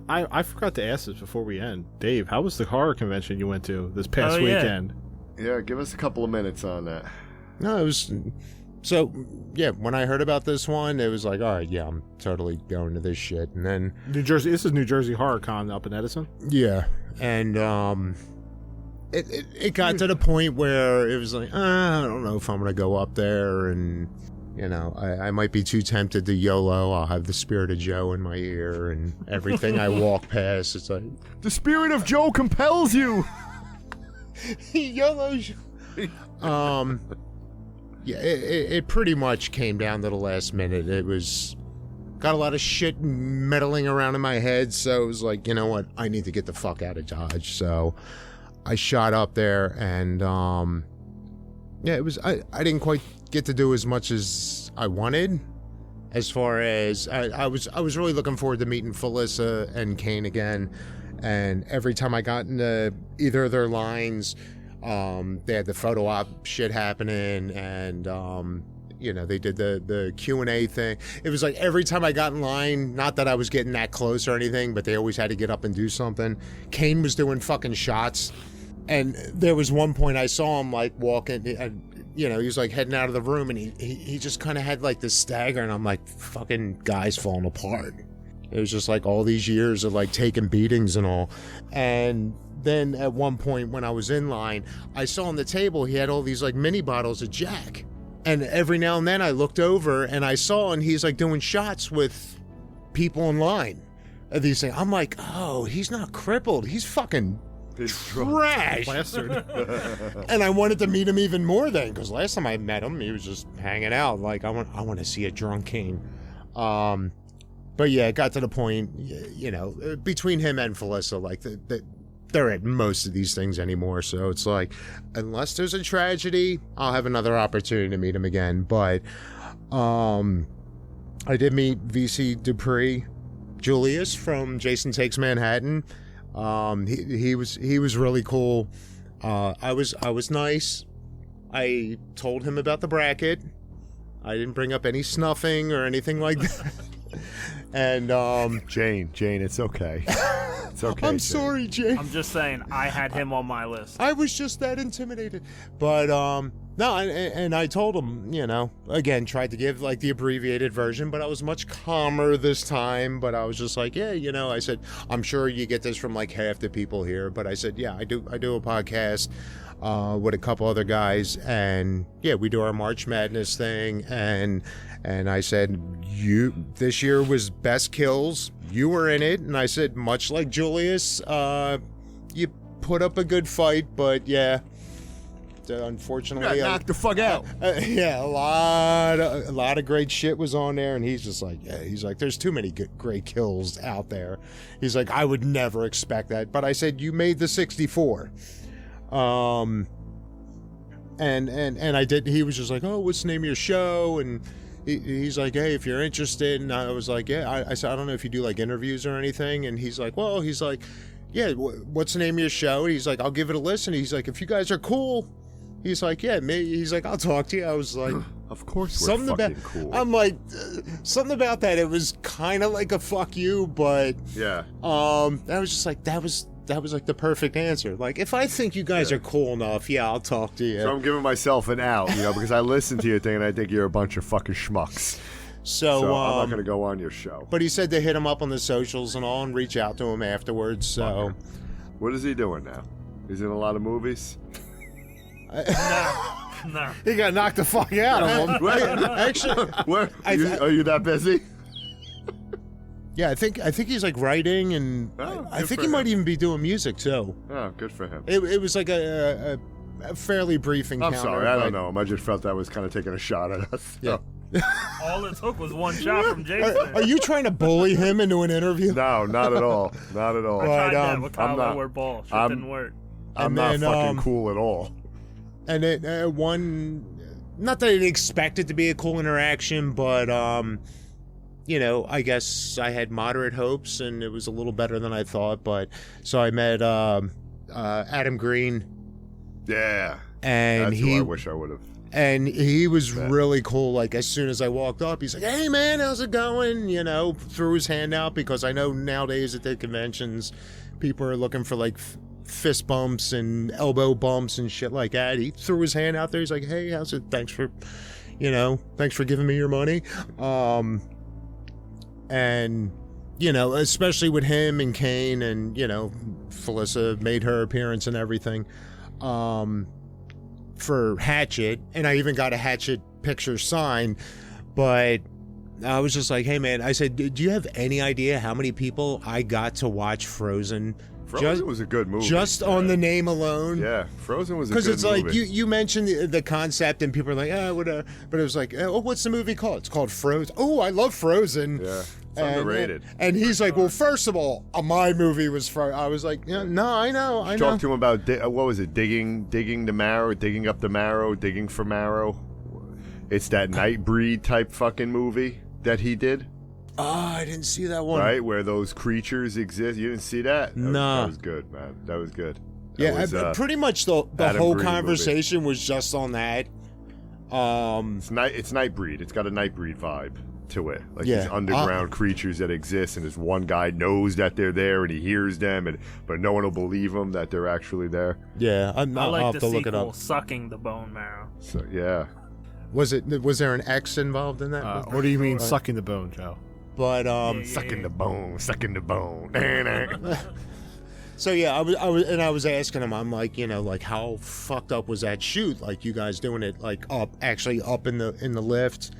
I forgot to ask this before we end. Dave, how was the horror convention you went to this past Oh, yeah. weekend? Yeah, give us a couple of minutes on that. No, it was. So, yeah, when I heard about this one, it was like, all right, yeah, I'm totally going to this shit. And then, New Jersey. This is New Jersey Horror Con up in Edison. yeah, and it got to the point where it was like, I don't know if I'm gonna go up there, and you know, I might be too tempted to YOLO. I'll have the Spirit of Joe in my ear, and everything I walk past, it's like The spirit of Joe compels you. YOLO. Yeah, it pretty much came down to the last minute. It was got a lot of shit meddling around in my head, so it was like, you know what, I need to get the fuck out of Dodge. So I shot up there, and yeah, it was. I didn't quite get to do as much as I wanted. As far as I was really looking forward to meeting Felissa and Kane again, and every time I got into either of their lines, they had the photo op shit happening, and you know, they did the Q&A thing. It was like every time I got in line, not that I was getting that close or anything, but they always had to get up and do something. Kane was doing fucking shots, and there was one point I saw him like walking, you know, he was like heading out of the room, and he just kind of had like this stagger, and I'm like, fucking guy's falling apart. It was just like all these years of like taking beatings and all. And then at one point when I was in line, I saw on the table he had all these like mini bottles of Jack. And every now and then I looked over and I saw, and he's like doing shots with people in line. And these things. I'm like, oh, he's not crippled. He's fucking trash. Plastered. And I wanted to meet him even more then, because last time I met him, he was just hanging out. Like, I want to see a drunk Kane. But yeah, it got to the point, you know, between him and Felissa, like, they're at most of these things anymore. So it's like, unless there's a tragedy, I'll have another opportunity to meet him again. But I did meet VC Dupree, Julius from Jason Takes Manhattan. He was really cool. I was nice. I told him about the bracket. I didn't bring up any snuffing or anything like that. And Jane, it's okay. It's okay. I'm Jane. sorry, Jane. I'm just saying, I had him on my list. I was just that intimidated. But no, and I told him, you know, again, tried to give like the abbreviated version, but I was much calmer this time. But I was just like, yeah, you know, I said, I'm sure you get this from like half the people here, but I said, yeah, I do a podcast with a couple other guys, and yeah, we do our March Madness thing, and I said, this year was best kills. You were in it, and I said, much like Julius, you put up a good fight, but yeah, unfortunately, Got knocked the fuck out. yeah, a lot of great shit was on there, and he's just like, yeah, he's like, there's too many great kills out there. He's like, I would never expect that, but I said, you made the 64. And I did. He was just like, oh, what's the name of your show? And he's like, hey, if you're interested, and I was like, yeah. I said, I don't know if you do like interviews or anything, and he's like, well, he's like, yeah, what's the name of your show? And he's like, I'll give it a listen. He's like, if you guys are cool, he's like, yeah, he's like, I'll talk to you. I was like, of course we're fucking cool. I'm like, something about that. It was kind of like a fuck you, but yeah. I was just like, that was like the perfect answer. Like, if I think you guys are cool enough, yeah, I'll talk to you. So I'm giving myself an out, because I listened to your thing and I think you're a bunch of fucking schmucks. So I'm not going to go on your show. But he said to hit him up on the socials and all and reach out to him afterwards. So, what is he doing now? He's in a lot of movies? No. He got knocked the fuck out of him. Actually, are you that busy? Yeah, I think he's like writing, and I think he might even be doing music too. Oh, good for him. It was like a fairly brief encounter. I'm sorry, I don't know him. I just felt that was kind of taking a shot at us. Yeah. All it took was one shot from Jason. Are you trying to bully him into an interview? No, not at all. Not at all. I tried that with Kyle Edward Ball. Shit didn't work. I'm not fucking cool at all. And it not that I didn't expect it to be a cool interaction, but I guess I had moderate hopes, and it was a little better than I thought. But so I met Adam Green. Yeah, and that's who I wish I would have. And he was really cool. Like, as soon as I walked up, he's like, hey, man, how's it going? Threw his hand out, because I know nowadays at the conventions, people are looking for, like, fist bumps and elbow bumps and shit like that. He threw his hand out there. He's like, hey, how's it? Thanks for giving me your money. And, especially with him and Kane and, Felissa made her appearance and everything. For Hatchet, and I even got a Hatchet picture signed, but I was just like, hey man, I said, do you have any idea how many people I got to watch Frozen? Frozen was a good movie. Just on the name alone. Yeah, Frozen was a good movie. Because it's like, you mentioned the concept, and people are like, whatever. But it was like, what's the movie called? It's called Frozen. Oh, I love Frozen. Yeah. Underrated. And he's like, well, first of all, my movie was Frozen. I was like, yeah, no, I know. Talk to him about, what was it, digging the marrow, digging up the marrow, digging for marrow. It's that Nightbreed type fucking movie that he did. Oh, I didn't see that one. Right, where those creatures exist. You didn't see that? No. That was good, man. That was good. Pretty much the whole conversation was just on that. It's Nightbreed. It's got a Nightbreed vibe to it, like these underground creatures that exist, and this one guy knows that they're there and he hears them, but no one will believe him that they're actually there. Yeah, I like I'll the have to look it sequel, up. Sucking the Bone Marrow. So yeah, was there an X involved in that? What do you mean sucking the bone, Joe? But sucking the bone. So yeah, I was asking him. I'm like, like how fucked up was that shoot? Like you guys doing it like up in the lift.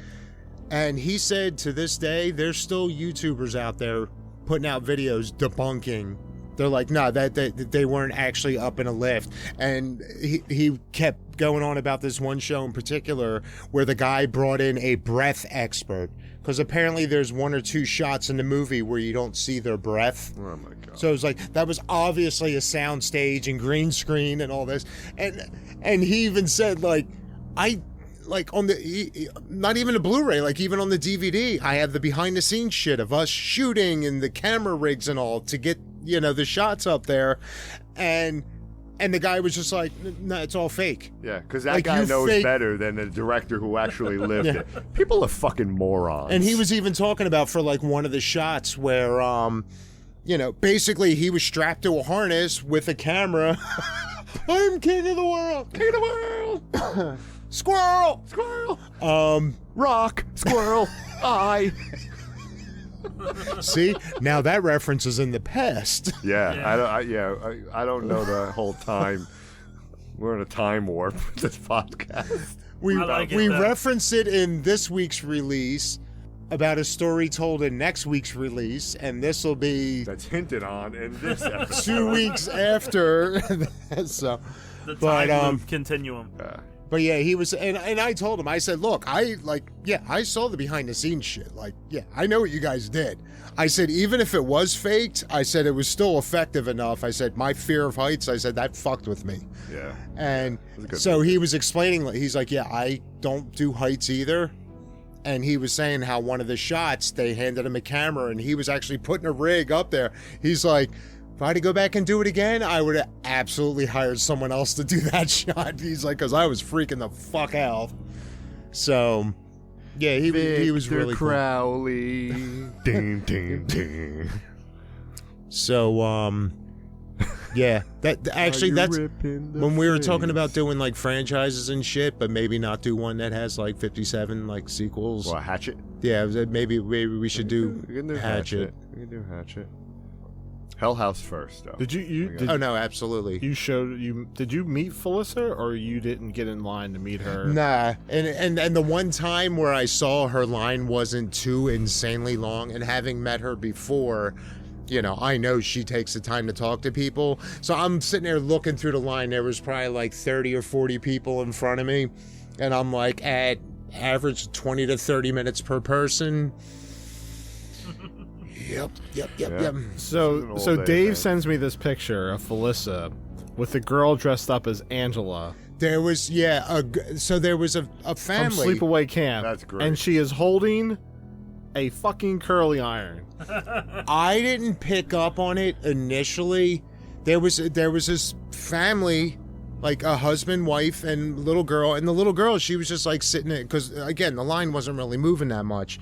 And he said to this day, there's still YouTubers out there putting out videos debunking. They're like, no, that they weren't actually up in a lift. And he kept going on about this one show in particular where the guy brought in a breath expert. Because apparently there's one or two shots in the movie where you don't see their breath. Oh my God. So it was like, that was obviously a sound stage and green screen and all this. And he even said, like on the, not even a Blu-ray, like even on the DVD, I have the behind the scenes shit of us shooting and the camera rigs and all to get, the shots up there. And the guy was just like, no, it's all fake. Yeah, because that guy knows better than the director who actually lived it. People are fucking morons. And he was even talking about for like one of the shots where, basically he was strapped to a harness with a camera. I'm king of the world. King of the world. Squirrel! Rock! Squirrel! I! See? Now that reference is in the past. Yeah. I don't know the whole time. We're in a time warp with this podcast. We reference it in this week's release about a story told in next week's release, and this will be... That's hinted on in this episode. 2 weeks after. So, the time loop continuum. But yeah, he was, and I told him, I said, look, I saw the behind the scenes shit. Like, yeah, I know what you guys did. I said, even if it was faked, I said it was still effective enough. I said, my fear of heights, I said, that fucked with me. Yeah. And so he was explaining, he's like, yeah, I don't do heights either. And he was saying how one of the shots, they handed him a camera and he was actually putting a rig up there. He's like, if I had to go back and do it again, I would have absolutely hired someone else to do that shot. He's like, because I was freaking the fuck out. So, yeah, he was really Crowley. Ding, ding, ding. So, yeah, that's when we were talking about doing like franchises and shit, but maybe not do one that has like 57 like sequels. Well, Hatchet. Yeah, maybe we should do We can do Hatchet. We can do Hatchet. Hell House first, though. Did you? Oh no, absolutely. Did you meet Felissa, or you didn't get in line to meet her? Nah, and the one time where I saw her line wasn't too insanely long, and having met her before, you know, I know she takes the time to talk to people. So I'm sitting there looking through the line. There was probably like 30 or 40 people in front of me, and I'm like at average 20 to 30 minutes per person. Yep. So Dave sends me this picture of Felissa with a girl dressed up as Angela There was, there was a from family. Sleepaway Camp. That's great. And she is holding a fucking curly iron. I didn't pick up on it initially. There was this family, like a husband, wife, and little girl. And the little girl, she was just like sitting there, because again, the line wasn't really moving that much.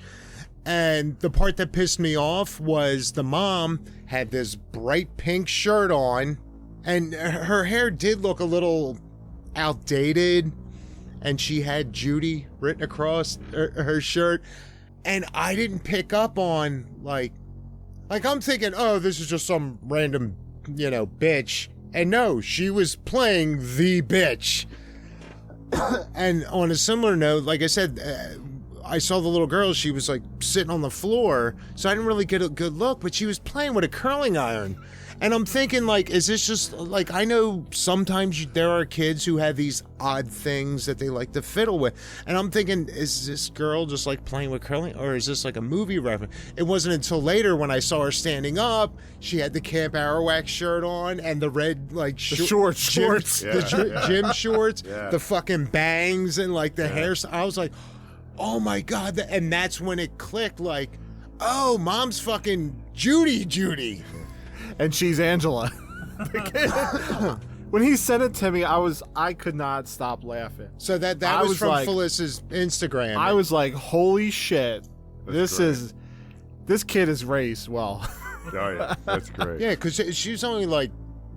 And the part that pissed me off was the mom had this bright pink shirt on, and her hair did look a little outdated, and she had Judy written across her shirt. And I didn't pick up on, like I'm thinking, oh, this is just some random, bitch. And no, she was playing the bitch. And on a similar note, like I said, I saw the little girl, she was like sitting on the floor, so I didn't really get a good look, but she was playing with a curling iron. And I'm thinking, like, is this just, like, I know sometimes there are kids who have these odd things that they like to fiddle with. And I'm thinking, is this girl just, like, playing with curling? Or is this, like, a movie reference? It wasn't until later when I saw her standing up, she had the Camp Arawak shirt on and the red, like, shorts. The gym shorts, Yeah. the fucking bangs and, like, the hair. I was like, oh, my God. And that's when it clicked, like, oh, mom's fucking Judy. And she's Angela. When he sent it to me, I could not stop laughing. So that I was was from like- Felissa's Instagram. I was like, holy shit. That's This kid is raised well. Oh, yeah. That's great. yeah, because she's only like,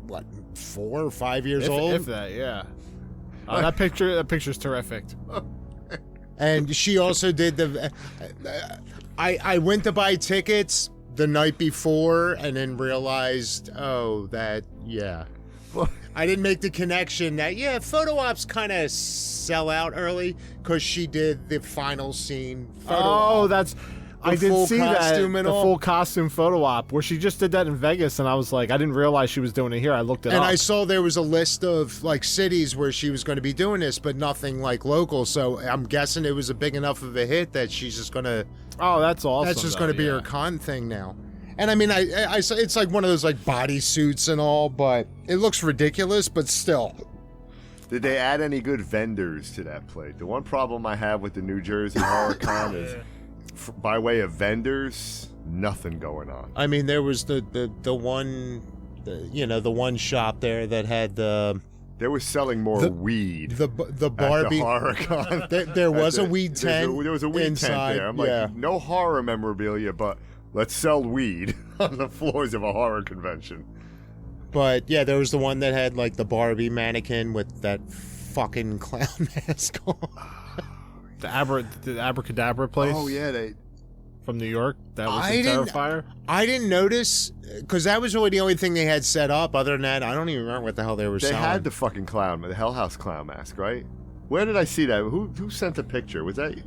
what, 4 or 5 years old? If that, yeah. That picture's terrific. And she also did the... I went to buy tickets the night before and then realized, I didn't make the connection that, photo ops kind of sell out early because she did the final scene photo op. I did full see that, costume and the all. full costume photo op, where she just did that in Vegas, and I was like, I didn't realize she was doing it here. I looked it And up. I saw there was a list of like cities where she was going to be doing this, but nothing like local. So I'm guessing it was a big enough of a hit that she's just going to... Oh, that's awesome. That's just going to be her con thing now. And I mean, I saw it's like one of those like body suits and all, but it looks ridiculous, but still. Did they add any good vendors to that plate? The one problem I have with the New Jersey Horror Con is, by way of vendors, nothing going on. I mean, there was the one, the one shop there that had the... They were selling more weed. The Barbie. At the Horror Con. There was a weed tent. There was a weed inside, tent there. I'm like, no horror memorabilia, but let's sell weed on the floors of a horror convention. But yeah, there was the one that had like the Barbie mannequin with that fucking clown mask on. The Abracadabra place. Oh yeah, from New York. That was the Terrifier. I didn't notice because that was really the only thing they had set up. Other than that, I don't even remember what the hell they were they selling. had the fucking clown, the Hell House clown mask, right? Where did I see that? Who sent the picture? Was that?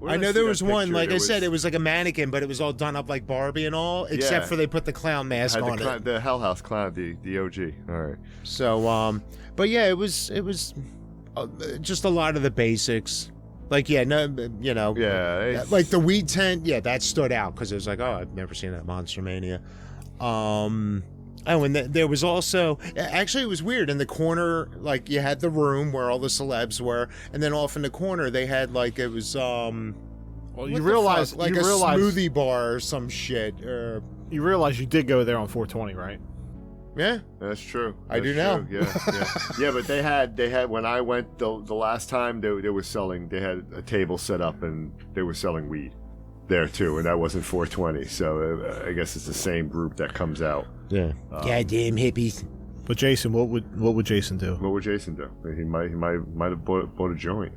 I know there was one. Like I said, it was like a mannequin, but it was all done up like Barbie and all, except for they put the clown mask on it. The Hell House clown, the OG. All right. So, but yeah, it was just a lot of the basics. Like, like the weed tent, that stood out because it was like, oh, I've never seen that Monster Mania. And there was also, actually it was weird, in the corner, like you had the room where all the celebs were, and then off in the corner they had like, it was Well, What you the realize fuck? Like you a realize smoothie bar or some shit. you realize you did go there on 420, right? Yeah. That's true. I do That's now. true. Yeah. Yeah, but they had when I went the last time they were selling. They had a table set up and they were selling weed there too, and that wasn't 420. So I guess it's the same group that comes out. Yeah. Goddamn hippies. But Jason, what would Jason do? What would Jason do? He might have bought a joint.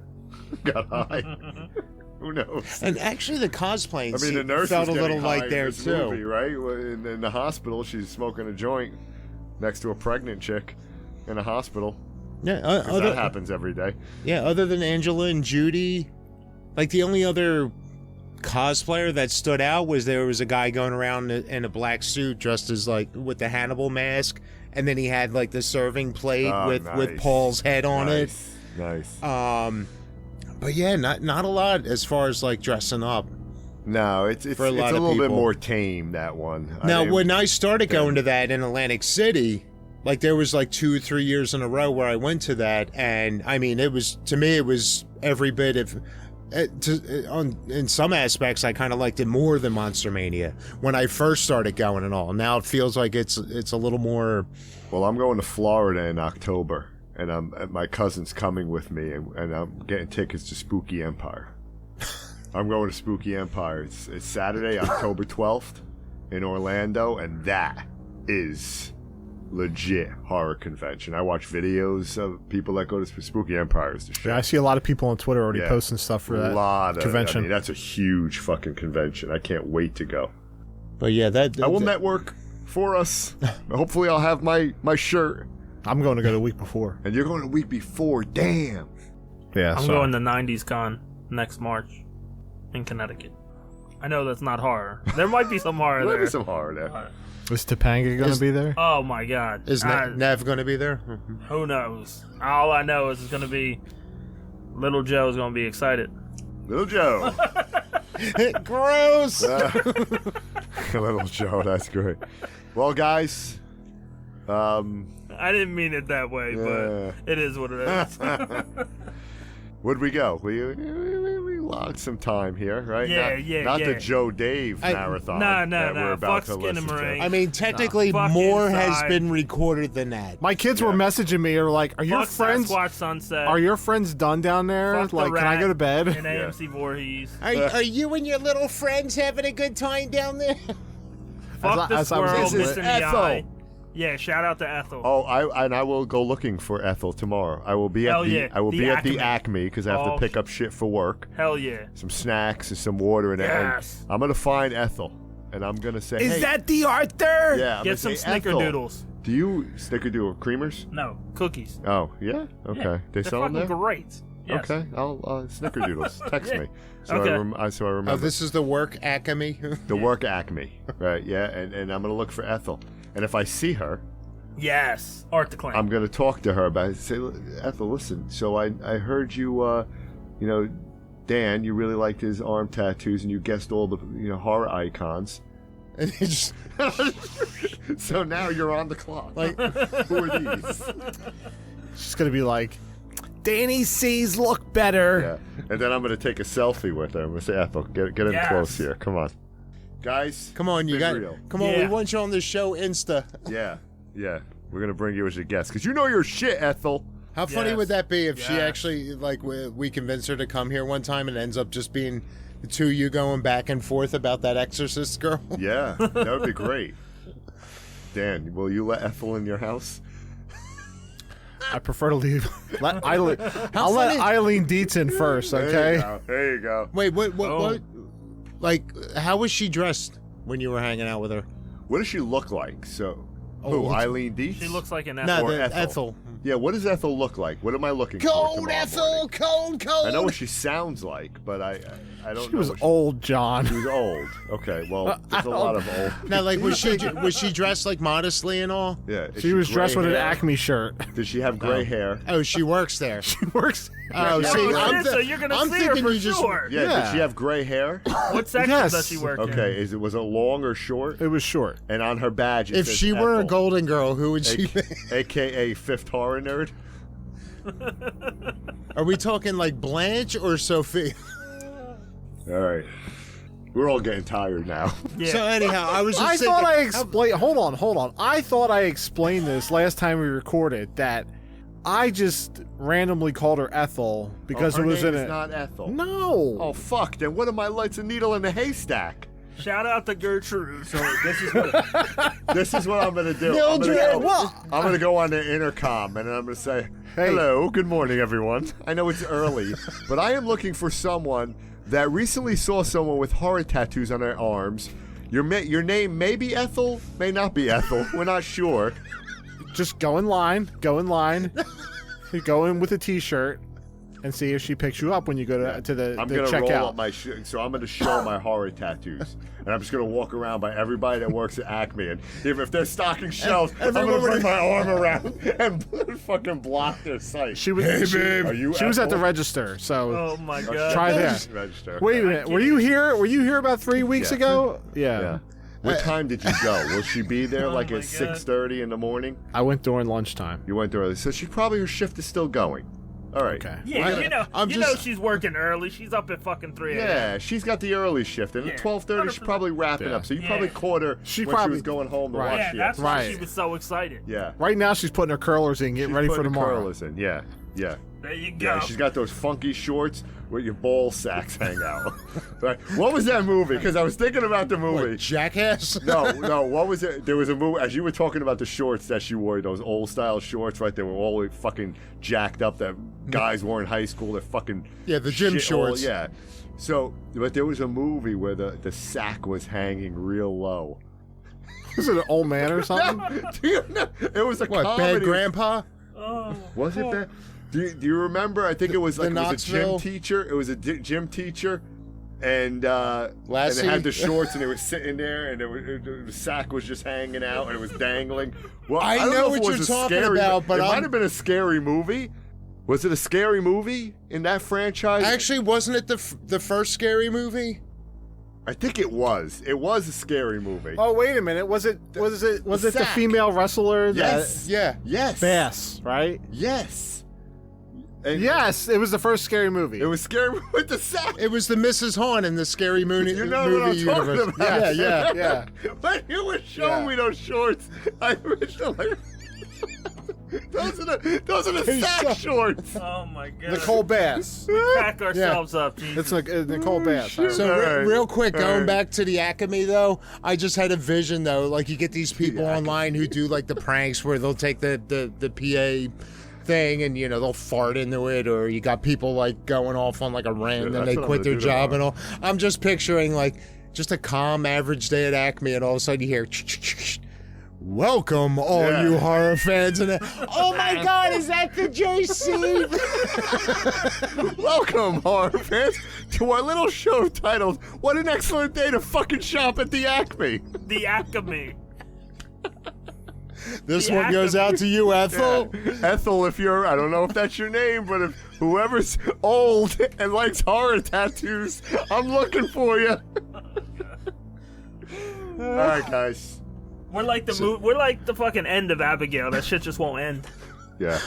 Got high. Who knows? And actually, the cosplaying I mean, the nurse felt a was little getting high like in there this too. movie, right? In the hospital, she's smoking a joint next to a pregnant chick in a hospital. Yeah, 'Cause that happens every day. Yeah, other than Angela and Judy, like the only other cosplayer that stood out was there was a guy going around in a black suit dressed as like with the Hannibal mask, and then he had like the serving plate with nice. Paul's head on Nice. Nice. it. But yeah, not a lot as far as like dressing up. No, it's for a lot of little bit people. more tame, that one. Now, mean, when I started going to that in Atlantic City, like there was like 2 or 3 years in a row where I went to that, and I mean, it was to me it was every bit of. In some aspects, I kind of liked it more than Monster Mania when I first started going and all. Now it feels like it's a little more. Well, I'm going to Florida in October, and my cousin's coming with me, and I'm getting tickets to Spooky Empire. I'm going to Spooky Empire. It's Saturday, October 12th in Orlando, and that is legit horror convention. I watch videos of people that go to Spooky Empire. Is the shit. Yeah, I see a lot of people on Twitter already Yeah. posting stuff for that convention. I mean, that's a huge fucking convention. I can't wait to go. But yeah, I will network for us. Hopefully, I'll have my shirt. I'm going to go the week before. And you're going the week before. Damn. Yeah, I'm going to 90s Con next March in Connecticut. I know that's not horror. There might be some horror There'll there. be some horror there. Is Topanga going to be there? Oh my god. Is Nev going to be there? Who knows? All I know is it's going to be Little Joe's going to be excited. Little Joe. Gross. Little Joe, that's great. Well, guys, I didn't mean it that way, but it is what it is. where'd we go? We logged some time here, right? Yeah, Not yeah. the Joe Dave marathon. No. We're about Fuck to Skin and listen to. Marie. I mean, technically, Fuck more has inside. been recorded than that. My kids were messaging me. Are like, "Are your Fuck friends? Sasquatch Sunset. Are your friends done down there? Fuck the Like, can I Rat go to bed?" And AMC Voorhees. Are you and your little friends having a good time down there? Fuck the as I was squirrel listening- missing the Ethel. eye. Yeah, shout out to Ethel. Oh, I will go looking for Ethel tomorrow. I will be Hell at the yeah, I will the be at the Acme. Acme because I have Oh, to pick up shit for work. Hell yeah. Some snacks and some water and Yes. and I'm gonna find Ethel and I'm gonna say, Is hey, that the Arthur? yeah? I'm Get some gonna say, Ethel, snickerdoodles. Do you snickerdoodle creamers? No, cookies. Oh yeah, okay. Yeah, They they're sell them fucking there. great. Yes. Okay, I'll snickerdoodles. Text Yeah. me so Okay. I remember. Oh, this is the work Acme. The work Acme, right? Yeah, and I'm gonna look for Ethel, and if I see her, Yes. Art the Clan. I'm gonna talk to her about it. Say, Ethel, listen. So I heard you, Dan, you really liked his arm tattoos, and you guessed all the horror icons. And it just So now you're on the clock. like Who are these? She's gonna be like, "Danny C's look better." Yeah, and then I'm gonna take a selfie with her. I'm gonna say, Ethel, get in Yes. close here. Come on, guys. come on, you been got real. come on. We Yeah. want you on the show Insta. Yeah. We're gonna bring you as a guest because you know your shit, Ethel. How funny Yes. would that be if she Yes. actually like we convince her to come here one time and it ends up just being the two of you going back and forth about that Exorcist girl? Yeah, that would be great. Dan, will you let Ethel in your house? I prefer to leave. I'll let funny- Eileen Dietz in first, There you okay? go. There you go. Wait, what? Oh. Like, how was she dressed when you were hanging out with her? What does she look like? So, who? Oh, Eileen Dietz? She looks like an No, Ethel. Or the Ethel. Ethel. Yeah, what does Ethel look like? What am I looking for Cold tomorrow Ethel, morning? cold. I know what she sounds like, but I don't She know. was what old, John. She was old. Okay, well, there's a lot of old. Now, like, was she dressed like modestly and all? Yeah, is She was gray dressed with an hair? Acme shirt. Did she have gray hair? Oh, she works there. She works. Oh, Yeah. see, Oh, I'm, so you're gonna I'm see her thinking for you just. sure. Yeah, Yeah. Did she have gray hair? What section Yes. does she work in? Okay, was it long or short? It was short. And on her badge, it If says she were a Ethel, Golden Girl, who would she be? AKA Fifth Horror Nerd. Are we talking like Blanche or Sophie? All right. We're all getting tired now. Yeah. So anyhow, I was just I thinking, thought I explained. Hold on. I thought I explained this last time we recorded that I just randomly called her Ethel because her it was name in is it. not Ethel. No. Oh, fuck. Then what am I like? It's a needle in the haystack. Shout out to Gertrude. So this is what I'm going to do. Mildred, I'm going to go on the intercom and I'm going to say, hello, good morning, everyone. I know it's early, but I am looking for someone that recently saw someone with horror tattoos on their arms. Your name may be Ethel, may not be Ethel. We're not sure. Just go in line. Go You go in with a T-shirt and see if she picks you up when you go to the I'm going to checkout. roll up my so I'm going to show my horror tattoos. And I'm just going to walk around by everybody that works at Acme. And even if they're stocking shelves, I'm going to bring my arm around and fucking block their sight. She was, Hey, she, babe. Are you she was at the Ethel? register, so Oh my god. try that. Register. Wait a minute. Were you here? Were you here about 3 weeks Yeah. ago? Yeah. What time did you go? Will she be there Oh like my at God. 6:30 in the morning? I went during lunchtime. You went early. So her shift is still going. All right. Okay. Yeah, I'm you know just- she's working early. She's up at fucking 3 a.m. Yeah, she's got the early shift, and Yeah, at 12:30 she's 100%. probably wrapping Yeah. up. So you Yeah. probably caught her She when probably- she was going home to Right. watch Yeah, the that's episode. why Right. she was so excited. Yeah. Right now, she's putting her curlers in, getting She's ready for putting the tomorrow. curlers in. Yeah. Yeah. There you go. Yeah, she's got those funky shorts where your ball sacks hang out. Right. What was that movie? Because I was thinking about the movie. what, Jackass? No. What was it? There was a movie, as you were talking about the shorts that she wore, those old style shorts, right? They were all fucking jacked up that guys wore in high school. They're fucking. Yeah, the gym shit all- shorts. yeah. So, but there was a movie where the sack was hanging real low. Is it an old man or something? Do you know? It was a What, comedy. Bad Grandpa? Oh, Was it bad? Do you remember? I think it was like The it was a gym Knoxville? teacher. It was a gym teacher, and and Lassie? they had the shorts, and they were sitting there, and the sack was just hanging out, and it was dangling. Well, I don't know if what it was you're a talking scary- about, but it might I'm- have been a scary movie. Was it a scary movie in that franchise? Actually, wasn't it the first scary movie? I think it was. It was a scary movie. Oh, wait a minute. Was it the sack. female wrestler? Yes. Yeah. Yes. Bass, right? Yes. And Yes, it was the first scary movie. It was scary with the sack. It was the Mrs. Hawn in the Scary Movie, You know what I'm movie talking universe. about. yeah. When you were showing Yeah. me those shorts, I was like, those are the sack shorts. oh my god. Nicole Bass. Crack ourselves up. Jesus. It's like Nicole Bass. shit. So Alright. real quick, going Alright. back to the Acme though, I just had a vision though. Like you get these people online who do like the pranks where they'll take the PA thing and they'll fart into it, or you got people like going off on like a rant and that's they what I'm quit gonna their do job tomorrow. and all. I'm just picturing like just a calm average day at Acme, and all of a sudden you hear. Welcome, all Yeah. you horror fans, and oh my God, is that the JC? Welcome, horror fans, to our little show titled "What an Excellent Day to Fucking Shop at the Acme." The Acme. This The one goes out to you, Ethel. Ethel, if you're, I don't know if that's your name, but if whoever's old and likes horror tattoos, I'm looking for you. All right, guys. We're like we're like the fucking end of Abigail. That shit just won't end. Yeah.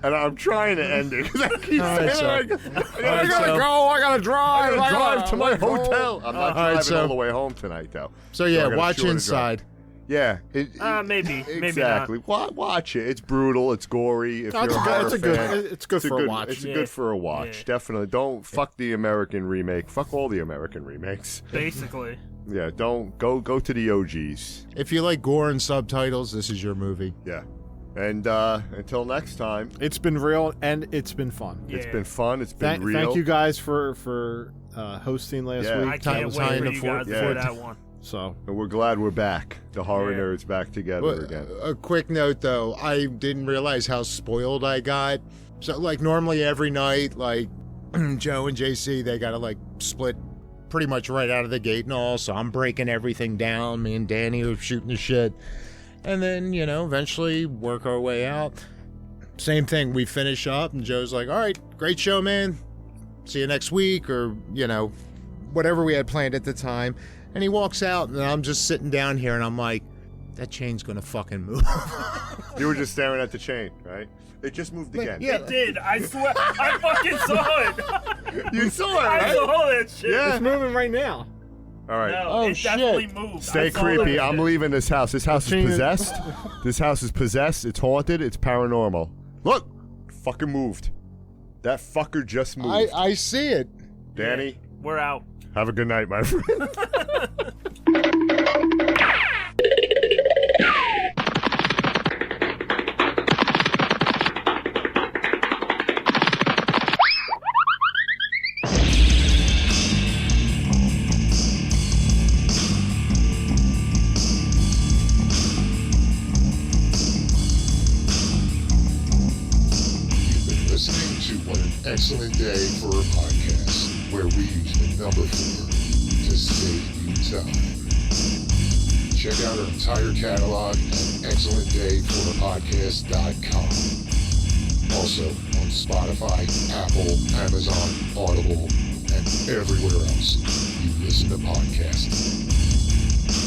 And I'm trying to end it because I keep right, saying so- I gotta so- go. I gotta drive. I gotta drive gotta to my let go. hotel. I'm not All right, driving so- all the way home tonight, though. So I yeah, got a watch shorter Inside. drive. Yeah. Maybe Exactly. Watch it. It's brutal. It's gory. If you're a horror fan, It's good for a watch. It's Yeah. good for a watch. Yeah. Definitely. Don't fuck the American remake. Fuck all the American remakes. Basically. Yeah. Don't go to the OGs. If you like gore and subtitles, this is your movie. Yeah. And until next time, It's been real and it's been fun. Yeah. it's been fun. It's been real. Thank you guys for hosting last Yeah. week. I can't was wait high for in you the guys yeah. for that one. So And we're glad we're back. The horror Yeah. nerds back together Well, again. a quick note though, I didn't realize how spoiled I got. So like normally every night, like Joe and JC, they gotta like split pretty much right out of the gate and all. So I'm breaking everything down. Me and Danny are shooting the shit, and then eventually work our way out. Same thing. We finish up, and Joe's like, "All right, great show, man. See you next week," or whatever we had planned at the time. And he walks out, and I'm just sitting down here, and I'm like, that chain's gonna fucking move. You were just staring at the chain, right? It just moved again. yeah. It did. I swear. I fucking saw it. You saw it, I right? saw that shit. Yeah. It's moving right now. All right. No, Oh, it definitely shit. moved. Stay I saw creepy. that I'm shit. leaving this house. This house is Gina- possessed. This house is possessed. It's haunted. It's paranormal. Look, fucking moved. That fucker just moved. I see it. Danny, We're out. have a good night, my friend. You've been listening to What an Excellent Day for a Podcast, where we use the number 4 to save you time. Check out our entire catalog at excellentdayforapodcast.com. Also on Spotify, Apple, Amazon, Audible, and everywhere else you listen to podcasts.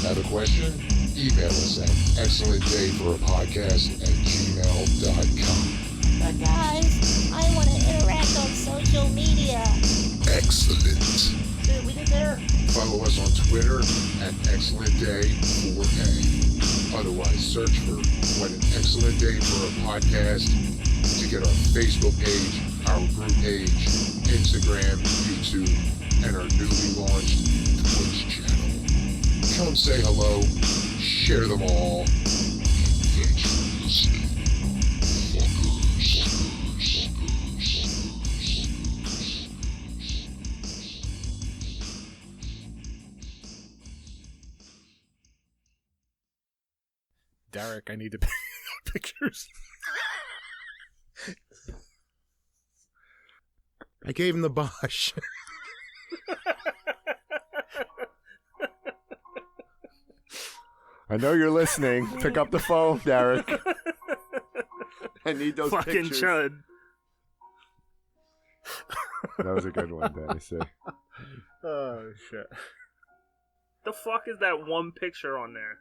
Have a question? Email us at excellentdayforapodcast@gmail.com. But guys, I want to interact on social media. Excellent. Dude, we did there. Follow us on Twitter at ExcellentDay4A. Otherwise, search for What an Excellent Day for a Podcast to get our Facebook page, our group page, Instagram, YouTube, and our newly launched Twitch channel. Come say hello, share them all. Thanks for listening, fuckers. Derek, I need to pictures. I gave him the Bosch. I know you're listening. Pick up the phone, Derek. I need those Fucking pictures. chud. That was a good one, Danny. See. Oh shit! The fuck is that one picture on there?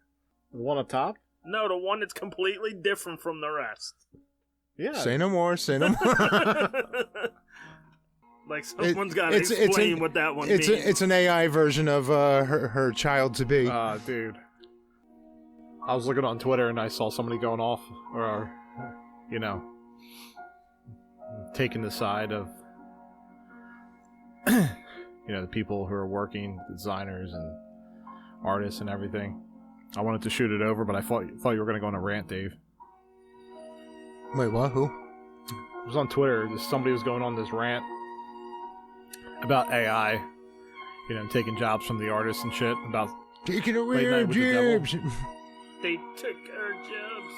The one up top? No, the one that's completely different from the rest. Yeah. Say no more. Say no more. Like someone's got to explain what that one means. It's an AI version of her child to be. Dude. I was looking on Twitter and I saw somebody going off, or, you know, taking the side of, you know, the people who are working, the designers and artists and everything. I wanted to shoot it over, but I thought you were going to go on a rant, Dave. Wait, what? Who? It was on Twitter. Just somebody was going on this rant about AI, you know, taking jobs from the artists and shit, about taking Late away Night our with the jobs. They took our jobs.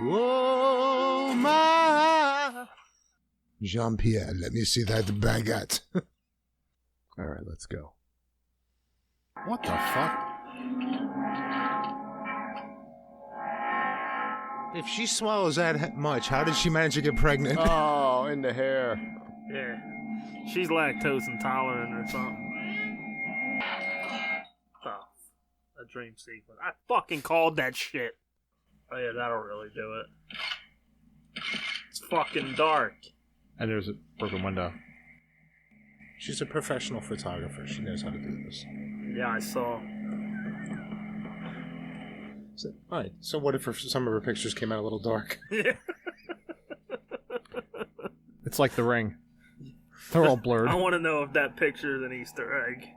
Whoa, my Jean-Pierre, let me see that baguette. All right, let's go. What the fuck? If she swallows that much, how did she manage to get pregnant? Oh, in the hair. Yeah. She's lactose intolerant or something. Oh, a dream sequence. I fucking called that shit. Oh yeah, that'll really do it. It's fucking dark. And there's a broken window. She's a professional photographer. She knows how to do this. Yeah, I saw. So, all right. So what if some of her pictures came out a little dark? Yeah. It's like The Ring. They're all blurred. I want to know if that picture is an Easter egg.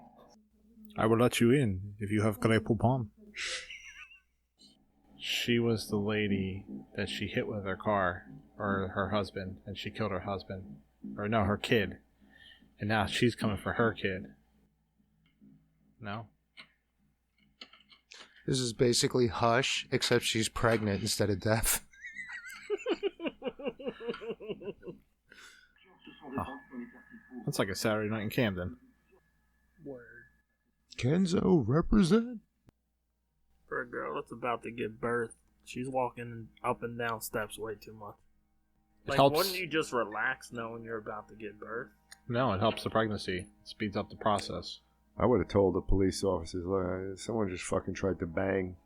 I will let you in if you have Grey Poupon. She was the lady that she hit with her car, or her husband, and she killed her husband. Or no, her kid. And now she's coming for her kid. No? This is basically Hush, except she's pregnant instead of deaf. Oh. That's like a Saturday night in Camden. Word. Kenzo, represent. For a girl that's about to give birth, she's walking up and down steps way too much. Like, helps. wouldn't you just relax knowing you're about to give birth? No, it helps the pregnancy. It speeds up the process. I would have told the police officers, look, someone just fucking tried to bang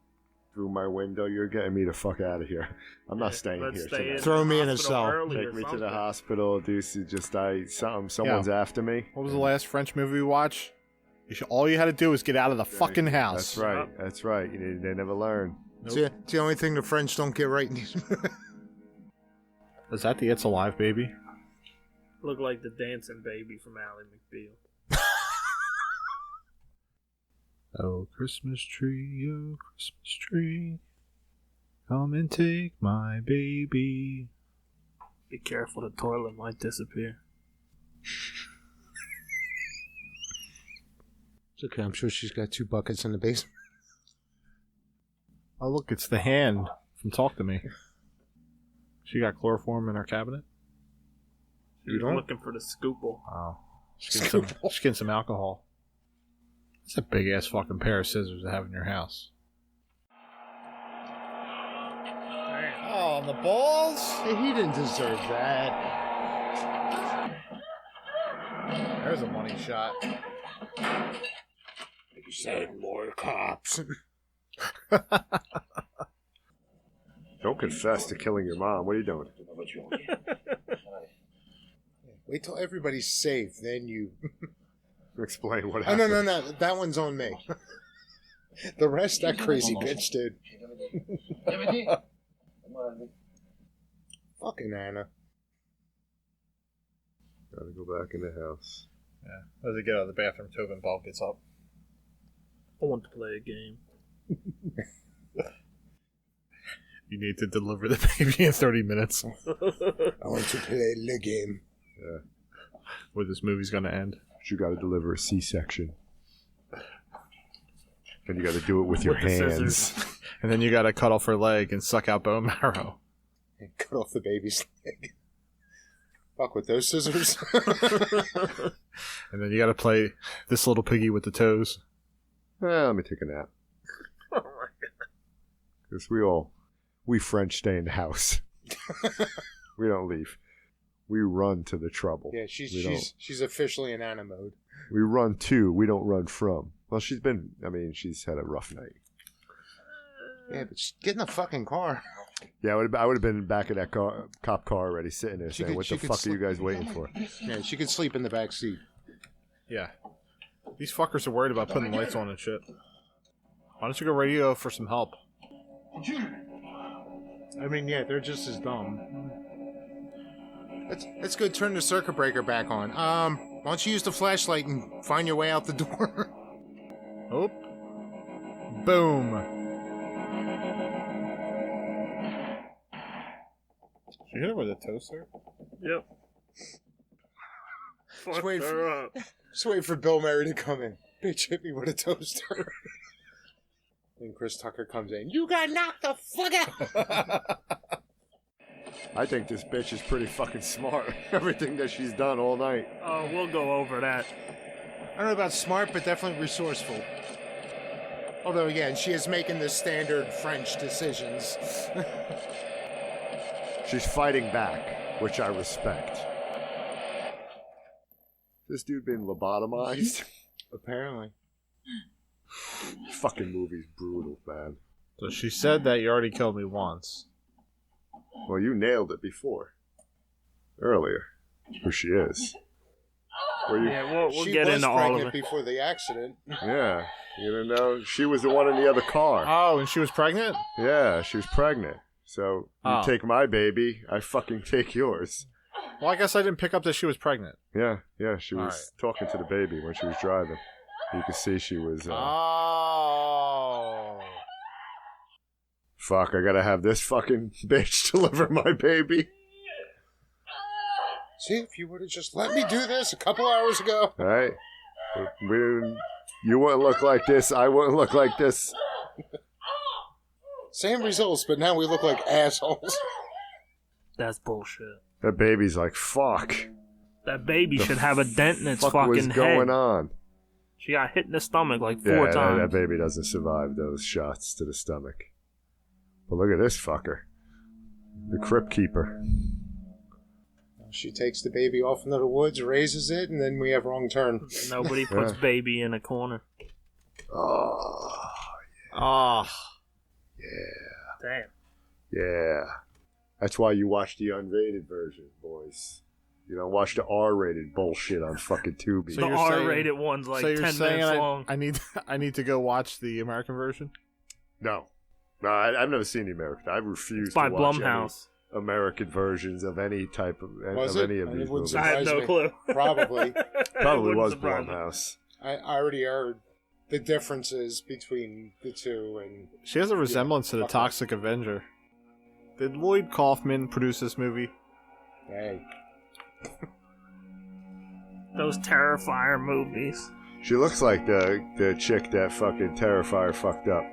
through my window. You're getting me the fuck out of here. I'm not staying Let's here. stay tonight. in Throw the me in a hospital cell. early or Take me to the something. hospital. Someone's after me. What was the last French movie we watched? All you had to do was get out of the fucking house. That's right. That's right. They never learn. Nope. See, it's the only thing the French don't get right in these. Is that the It's Alive baby? Look like the dancing baby from Ally McBeal. Oh, Christmas tree, come and take my baby. Be careful, the toilet might disappear. It's okay. I'm sure she's got 2 buckets in the basement. Oh, look, it's the hand from Talk to Me. She got chloroform in her cabinet. She was looking for the scoople. Oh. She's getting some alcohol. That's a big ass fucking pair of scissors to have in your house. Oh, the balls? Hey, he didn't deserve that. There's a money shot. You said more cops. Don't confess to killing your mom. What are you doing? Wait till everybody's safe, then you... Explain what Oh, happened. no. That one's on me. The rest, that crazy bitch did. Fucking Anna. Gotta go back in the house. Yeah. As they get out of the bathroom, Tobin Ball gets up. I want to play a game. You need to deliver the baby in 30 minutes. I want to play the game. Yeah. Where this movie's gonna end. You gotta deliver a C-section. And you gotta do it with your With the hands. scissors. And then you gotta cut off her leg and suck out bone marrow. And cut off the baby's leg. Fuck with those scissors. And then you gotta play this little piggy with the toes. Let me take a nap. Oh my god. Because we French stay in the house. We don't leave. We run to the trouble. Yeah, she's officially in Anna mode. We run to, we don't run from. Well, she's had a rough night. Yeah, but get in the fucking car. Yeah, I would have been back in that cop car already, sitting there saying, what the fuck are you guys waiting for? Yeah, she could sleep in the back seat. Yeah. These fuckers are worried about putting the lights on and shit. Why don't you go radio for some help? I mean, yeah, they're just as dumb. Let's go turn the circuit breaker back on. Why don't you use the flashlight and find your way out the door? Oh. Boom. Did you hit her with a toaster? Yep. Just wait for Bill Murray to come in. Bitch hit me with a toaster. Then Chris Tucker comes in. You got knocked the fuck out! I think this bitch is pretty fucking smart. Everything that she's done all night. Oh, we'll go over that. I don't know about smart, but definitely resourceful. Although, again, she is making the standard French decisions. She's fighting back, which I respect. This dude been lobotomized? Apparently. Fucking movie's brutal, man. So she said that you already killed me once. Well, you nailed it before. Earlier. Who she is. Yeah, we'll She get was into all of pregnant it. before the accident. Yeah. You don't know? She was the one in the other car. Oh, and she was pregnant? Yeah, she was pregnant. So, you take my baby, I fucking take yours. Well, I guess I didn't pick up that she was pregnant. Yeah, she was talking to the baby when she was driving. You could see she was... Oh. Fuck, I gotta have this fucking bitch deliver my baby. See, if you would have just let me do this a couple hours ago. Alright? You wouldn't look like this, I wouldn't look like this. Same results, but now we look like assholes. That's bullshit. That baby's like, fuck. That baby should have a dent in its Fuck fucking was head. going on? She got hit in the stomach like 4 That times. baby doesn't survive those shots to the stomach. But look at this fucker. The crypt keeper. She takes the baby off into the woods, raises it, and then we have wrong turn. Nobody puts baby in a corner. Oh. Oh. Yeah. That's why you watch the unrated version, boys. You don't watch the R-rated bullshit on fucking Tubi. The R-rated one's like 10 minutes long. I need to go watch the American version? No, I've never seen the American. I refuse by to watch Blumhouse. any American versions of any type of any of these movies. I have no clue. Probably. Probably was Blumhouse. I already heard the differences between the two, and she has a resemblance to the Toxic Avenger. Did Lloyd Kaufman produce this movie? Hey. Those Terrifier movies. She looks like the chick that fucking Terrifier fucked up.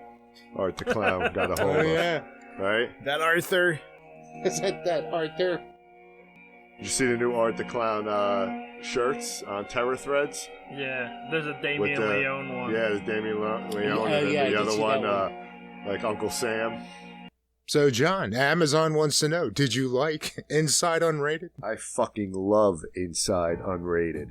Art the Clown got a hold of. Yeah. Right? That Arthur. Is that Arthur? Did you see the new Art the Clown shirts on Terror Threads? Yeah, there's a Damien Leone one. Yeah, there's Damien Leone, and then the other one, like Uncle Sam. So, John, Amazon wants to know, did you like Inside Unrated? I fucking love Inside Unrated.